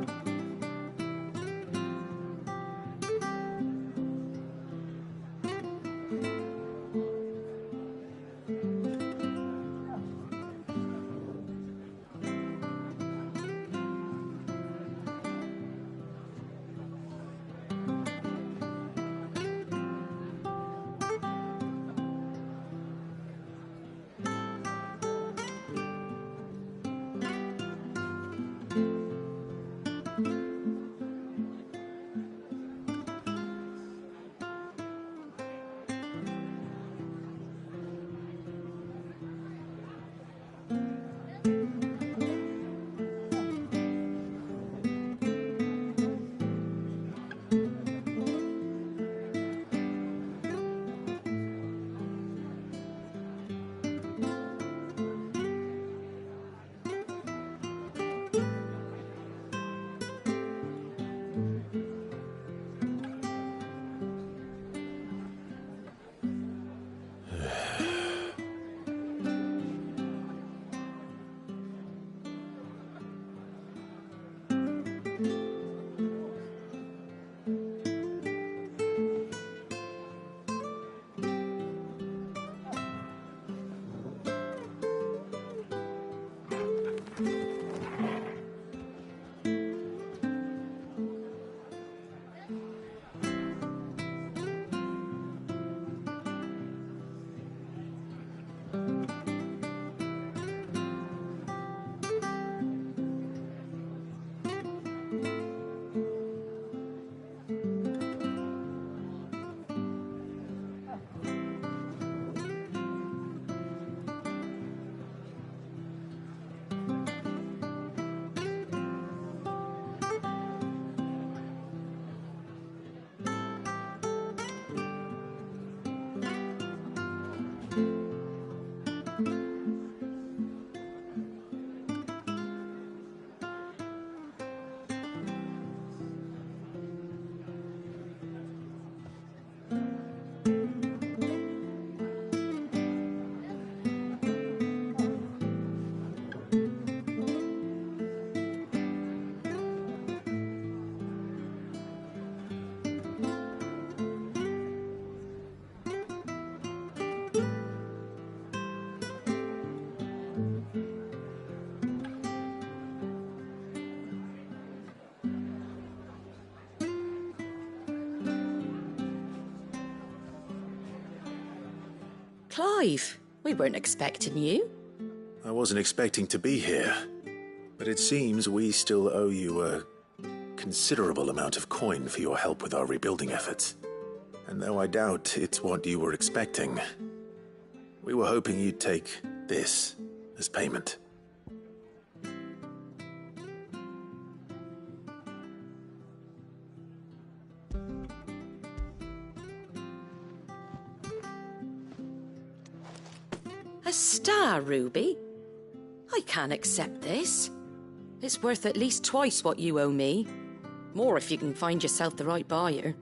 S4: Clive, we weren't expecting you.
S1: I wasn't expecting to be here, but it seems we still owe you a considerable amount of coin for your help with our rebuilding efforts. And though I doubt it's what you were expecting, we were hoping you'd take this as payment.
S4: A star ruby? I can't accept this. It's worth at least twice what you owe me. More if you can find yourself the right buyer.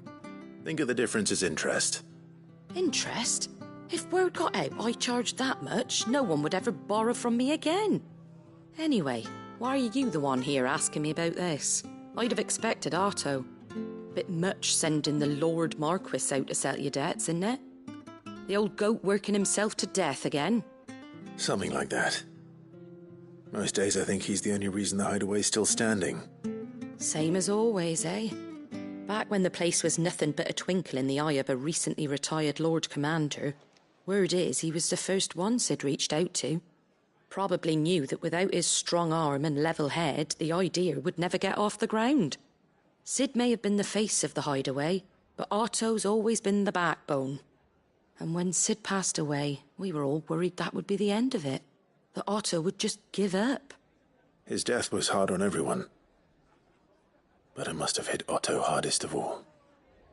S1: Think of the difference as interest.
S4: Interest? If word got out I charged that much, no one would ever borrow from me again. Anyway, why are you the one here asking me about this? I'd have expected Otto. Bit much sending the Lord Marquis out to settle your debts, isn't it? The old goat working himself to death again.
S1: Something like that. Most days I think he's the only reason the hideaway's still standing.
S4: Same as always, eh? Back when the place was nothing but a twinkle in the eye of a recently retired Lord Commander, word is he was the first one Sid reached out to. Probably knew that without his strong arm and level head, the idea would never get off the ground. Sid may have been the face of the hideaway, but Otto's always been the backbone. And when Sid passed away, we were all worried that would be the end of it. That Otto would just give up.
S1: His death was hard on everyone. But it must have hit Otto hardest of all.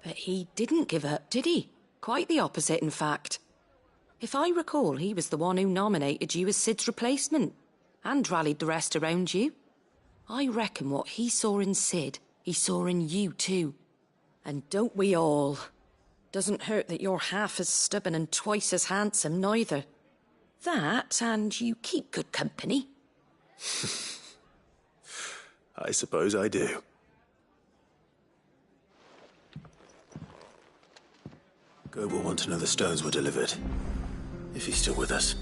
S4: But he didn't give up, did he? Quite the opposite, in fact. If I recall, he was the one who nominated you as Sid's replacement, and rallied the rest around you. I reckon what he saw in Sid, he saw in you too. And don't we all? Doesn't hurt that you're half as stubborn and twice as handsome, neither. That, and you keep good company.
S1: I suppose I do. Goat will want to know the stones were delivered, if he's still with us.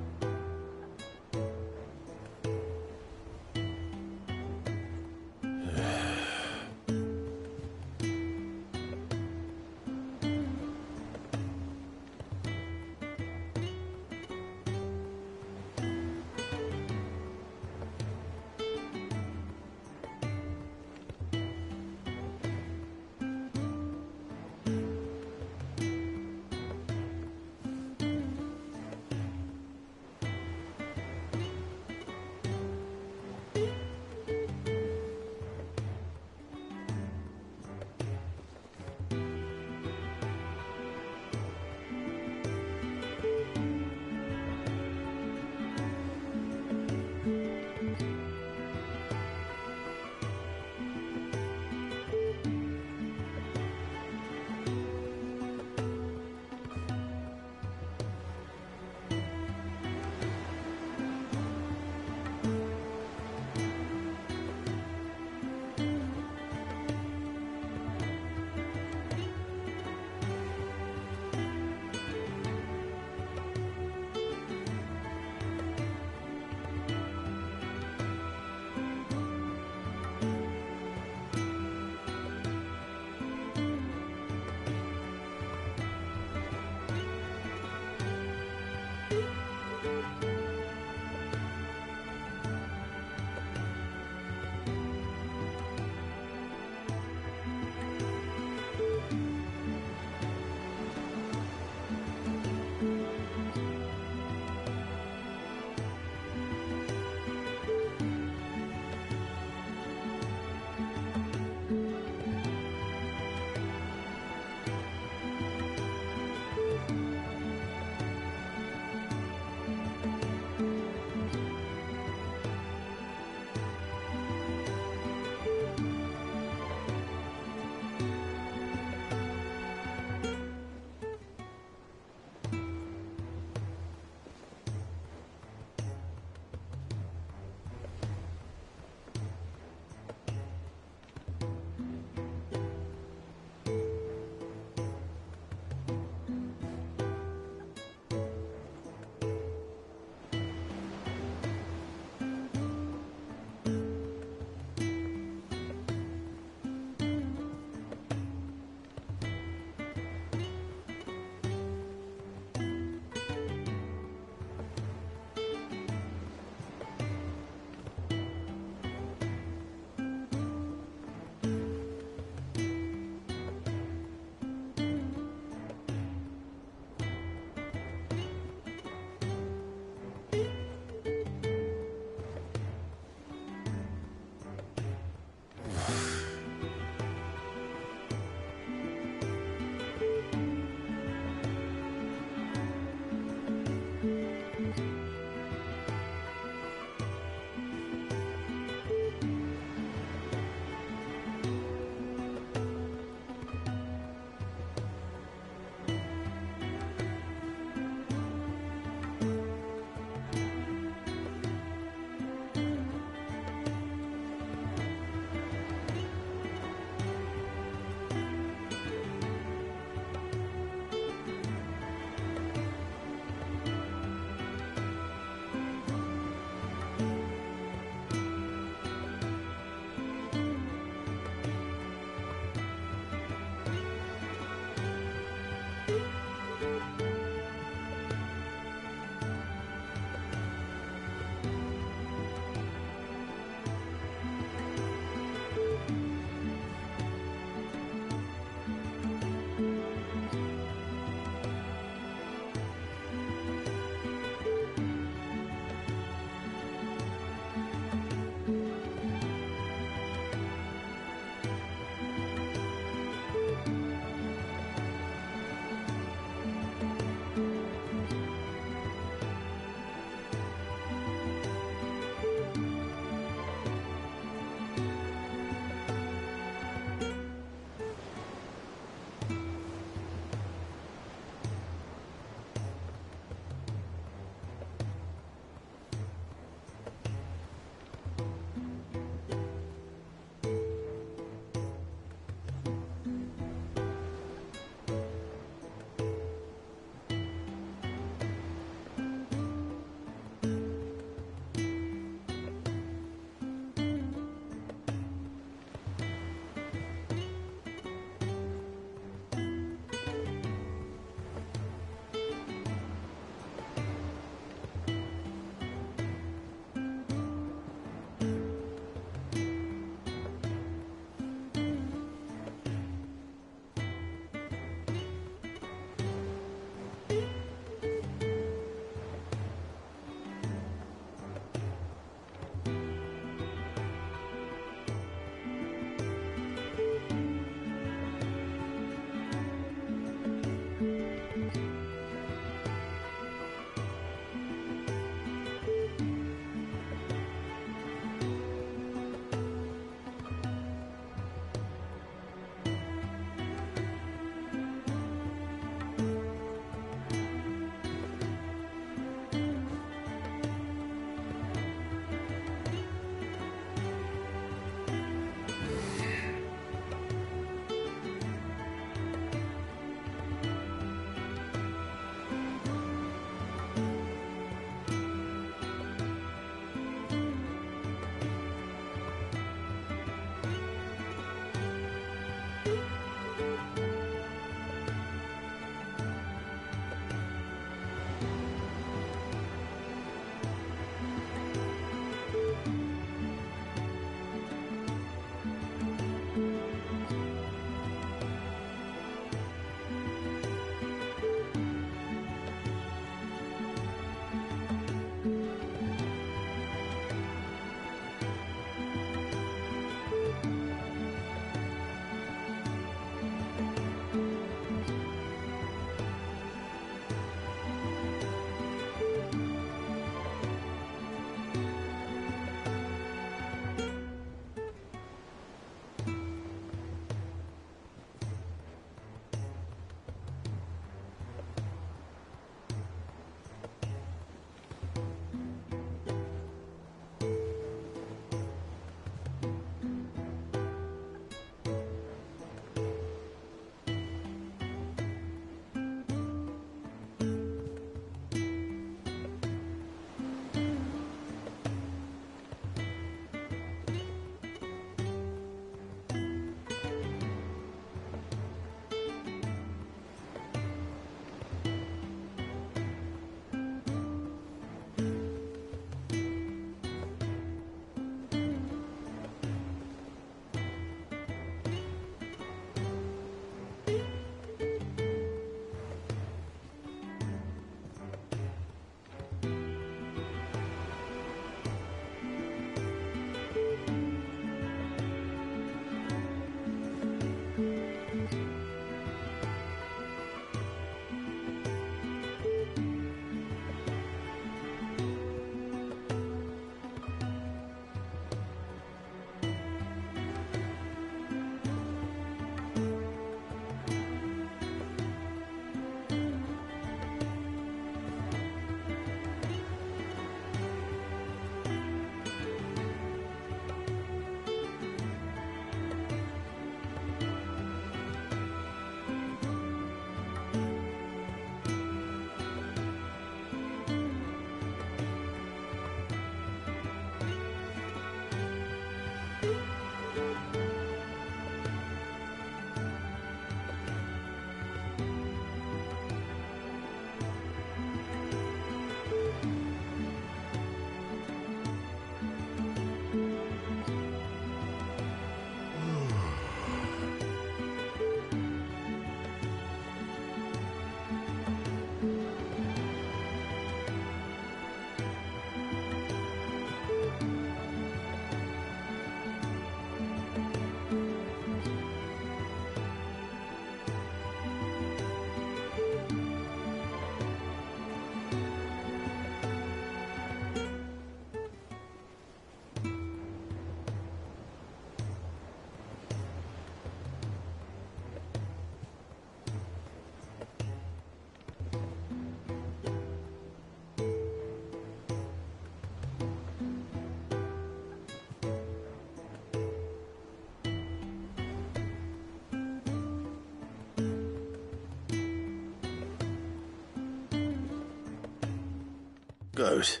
S1: Goat.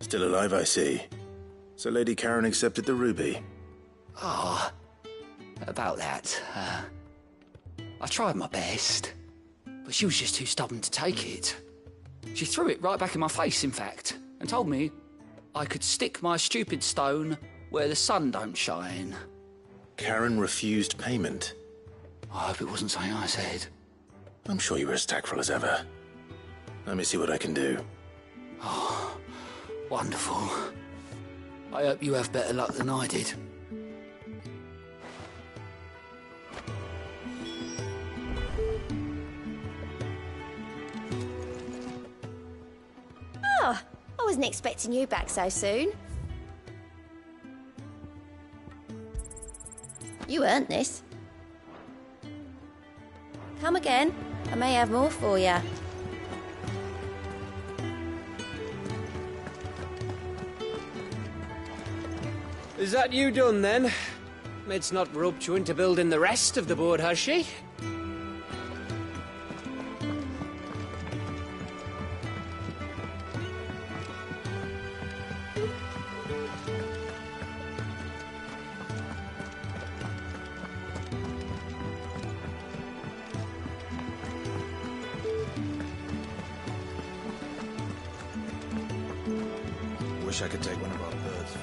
S1: Still alive, I see. So Lady Karen accepted the ruby.
S10: Ah, about that. I tried my best, but she was just too stubborn to take it. She threw it right back in my face, in fact, and told me I could stick my stupid stone where the sun don't shine.
S1: Karen refused payment.
S10: I hope it wasn't something I said.
S1: I'm sure you were as tactful as ever. Let me see what I can do.
S10: Oh, wonderful. I hope you have better luck than I did.
S7: Oh, I wasn't expecting you back so soon. You earned this. Come again. I may have more for you.
S5: Is that you done, then? It's not roped you into building the rest of the board, has she?
S19: Wish I could take one of our birds.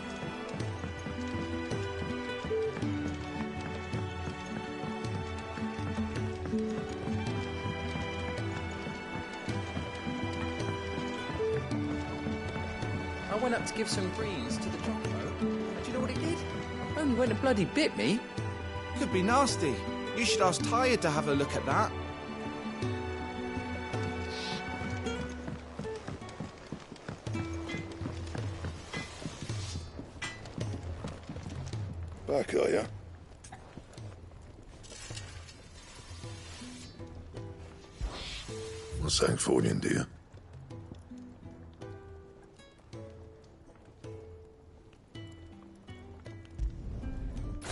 S5: I went up to give some breeze to the chocobo. Do you know what it did? Only went and bloody bit me.
S19: Could be nasty. You should ask Tired to have a look at that.
S2: Back, are ya? What's that for you, dear?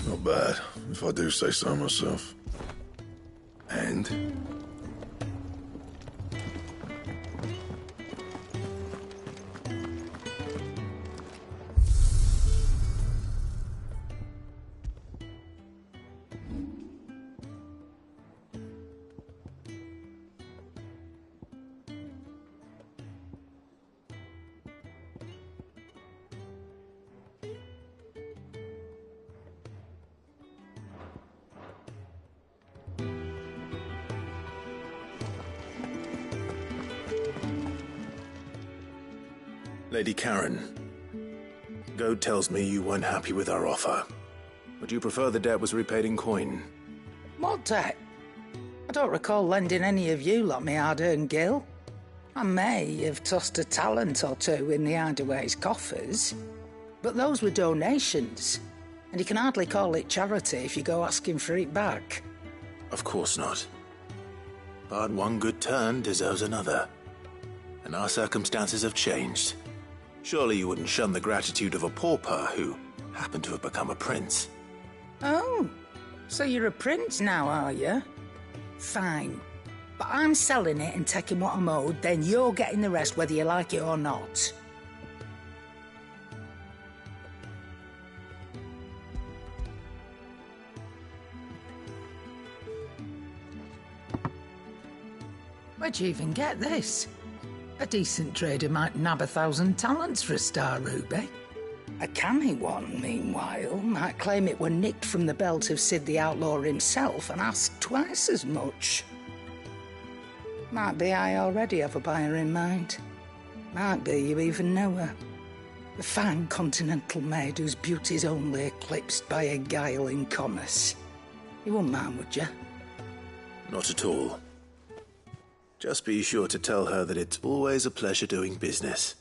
S2: Not bad, if I do say so myself. And?
S1: Lady Karen, Goad tells me you weren't happy with our offer. Would you prefer the debt was repaid in coin?
S9: What debt? I don't recall lending any of you lot me hard-earned gil. I may have tossed a talent or two in the Hideaway's coffers, but those were donations, and you can hardly call it charity if you go asking for it back.
S1: Of course not. But one good turn deserves another. And our circumstances have changed. Surely you wouldn't shun the gratitude of a pauper who happened to have become a prince.
S9: Oh, so you're a prince now, are you? Fine. But I'm selling it and taking what I'm owed, then you're getting the rest whether you like it or not. Where'd you even get this? A decent trader might nab 1,000 talents for a star ruby. A canny one, meanwhile, might claim it were nicked from the belt of Sid the Outlaw himself and ask twice as much. Might be I already have a buyer in mind. Might be you even know her. A fine continental maid whose beauty's only eclipsed by a guile in commerce. You wouldn't mind, would you?
S1: Not at all. Just be sure to tell her that it's always a pleasure doing business.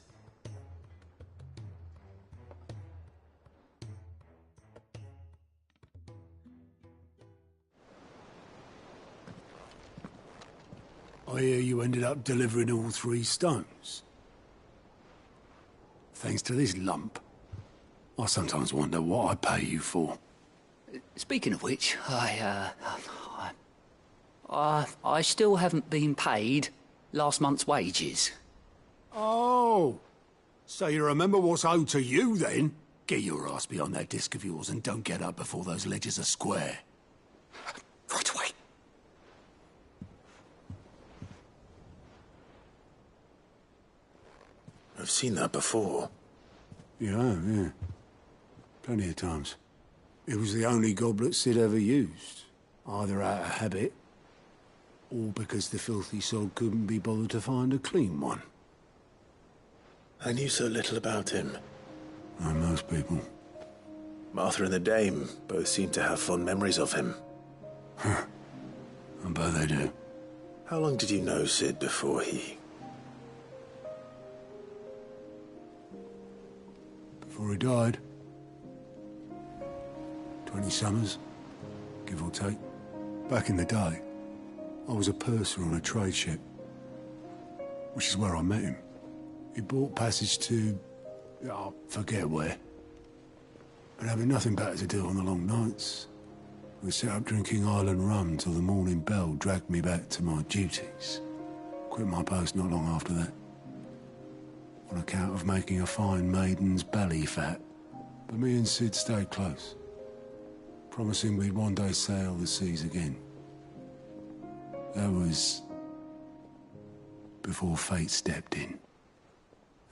S12: I hear you ended up delivering all 3 stones. Thanks to this lump. I sometimes wonder what I pay you for.
S10: Speaking of which, I still haven't been paid last month's wages.
S12: Oh,
S18: So you remember what's owed to you, then? Get your ass beyond that disc of yours and don't get up before those ledgers are square.
S2: Right away.
S1: I've seen that before.
S18: You have, yeah. Plenty of times. It was the only goblet Sid ever used, either out of habit, or because the filthy sod couldn't be bothered to find a clean one.
S1: I knew so little about him.
S18: Like most people.
S1: Martha and the Dame both seem to have fond memories of him.
S18: I bet they do.
S1: How long did you know Sid before he...
S18: Before he died? 20 summers, give or take. Back in the day, I was a purser on a trade ship, which is where I met him. He bought passage to... I forget where. And having nothing better to do on the long nights, we sat up drinking Island rum till the morning bell dragged me back to my duties. Quit my post not long after that, on account of making a fine maiden's belly fat. But me and Sid stayed close, promising we'd one day sail the seas again. That was before fate stepped in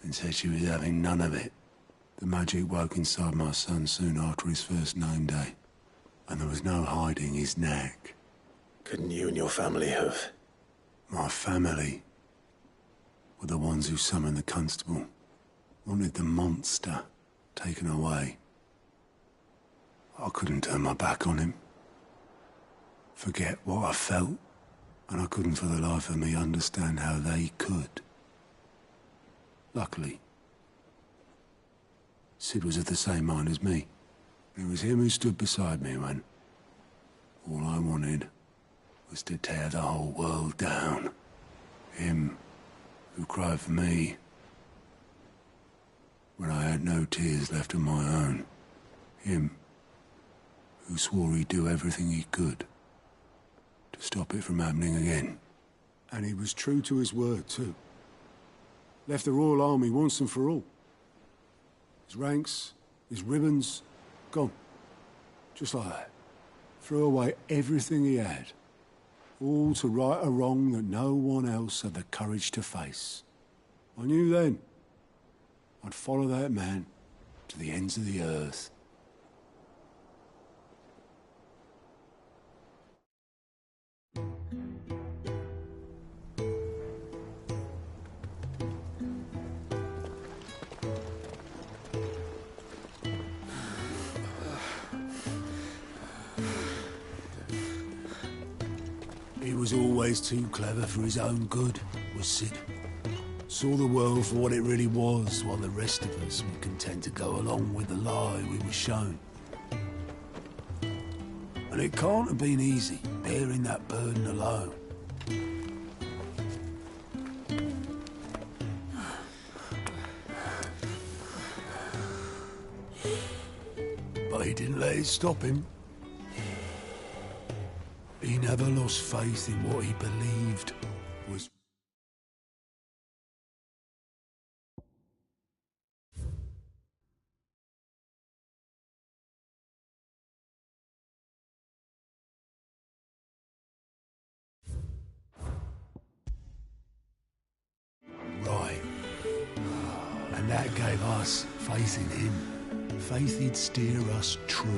S18: and said she was having none of it. The magic woke inside my son soon after his first name day, and there was no hiding his knack.
S1: Couldn't you and your family have...
S18: My family were the ones who summoned the constable, wanted the monster taken away. I couldn't turn my back on him, forget what I felt, and I couldn't for the life of me understand how they could. Luckily, Sid was of the same mind as me. It was him who stood beside me when all I wanted was to tear the whole world down. Him who cried for me when I had no tears left of my own. Him who swore he'd do everything he could to stop it from happening again. And he was true to his word, too. Left the Royal Army once and for all. His ranks, his ribbons, gone. Just like that. Threw away everything he had. All to right a wrong that no one else had the courage to face. I knew then I'd follow that man to the ends of the earth. He was always too clever for his own good, was Sid. Saw the world for what it really was, while the rest of us were content to go along with the lie we were shown. And it can't have been easy, bearing that burden alone. But he didn't let it stop him. He never lost faith in what he believed was... right. And that gave us faith in him. Faith he'd steer us true.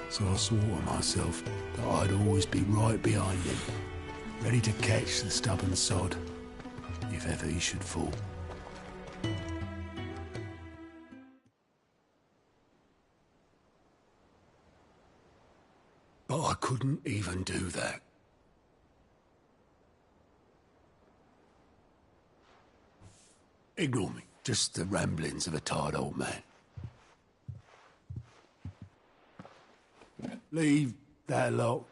S18: So I swore to myself that I'd always be right behind him, ready to catch the stubborn sod, if ever he should fall. But I couldn't even do that. Ignore me, just the ramblings of a tired old man. Leave that lot.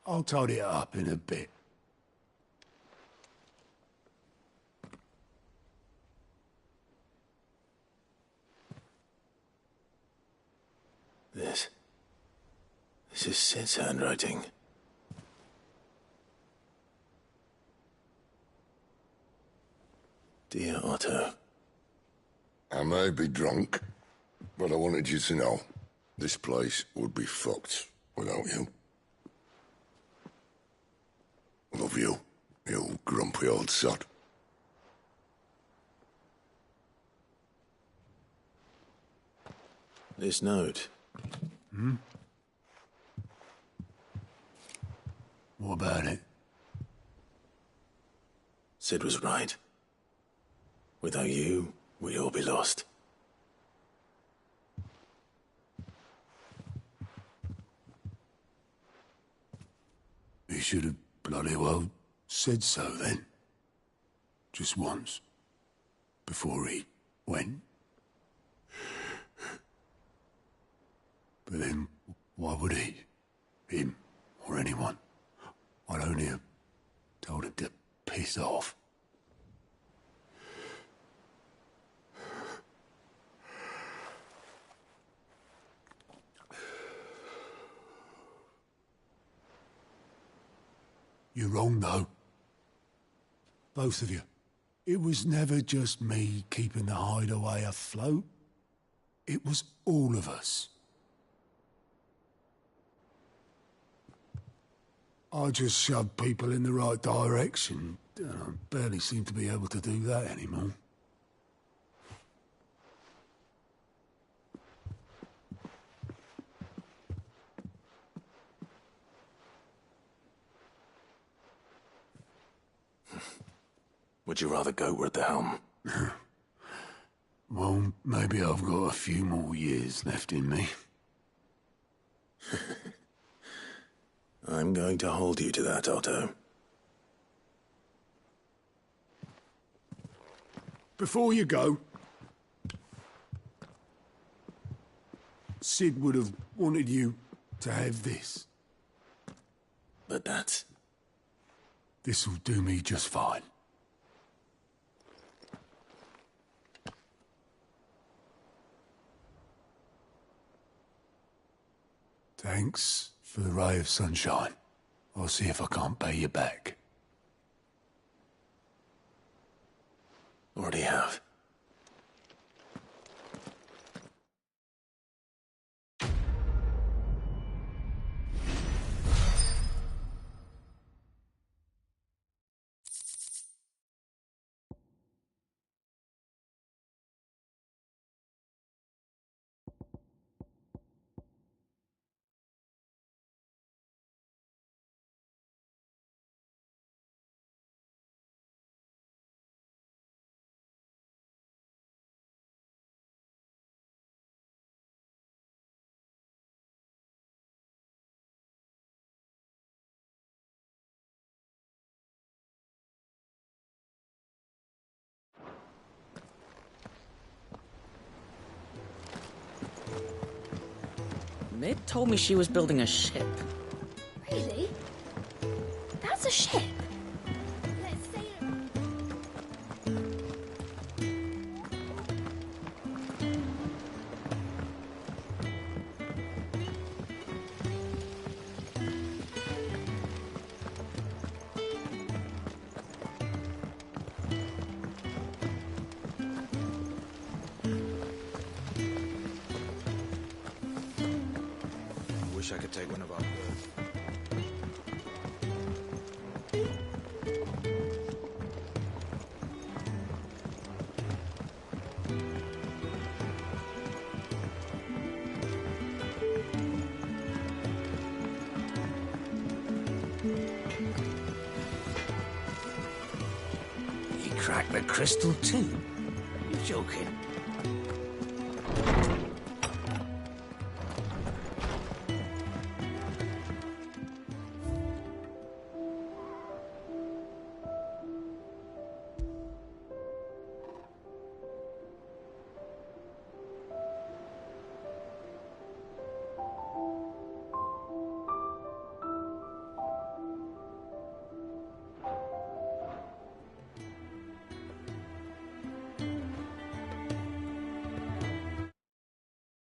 S18: I'll tidy it up in a bit.
S1: This is Sid's handwriting. Dear Otto,
S2: may be drunk, but I wanted you to know this place would be fucked without you. Love you, you grumpy old sod.
S1: This note.
S18: Hmm? What about it?
S1: Sid was right. Without you, we'd all be lost.
S18: He should have bloody well said so then. Just once. Before he went. But then, why would he? Him, or anyone? I'd only have told him to piss off. You're wrong, though. Both of you. It was never just me keeping the hideaway afloat. It was all of us. I just shoved people in the right direction, and I barely seem to be able to do that anymore.
S1: Would you rather goat were at the helm?
S18: Well, maybe I've got a few more years left in me.
S1: I'm going to hold you to that, Otto.
S18: Before you go, Sid would have wanted you to have this.
S1: But that's...
S18: This'll do me just fine. Thanks for the ray of sunshine. I'll see if I can't pay you back.
S1: Already have.
S6: Mid told me she was building a ship.
S7: Really? That's a ship? Let's sail
S19: Wish I could take one of our birds.
S9: He cracked the crystal too? You joking?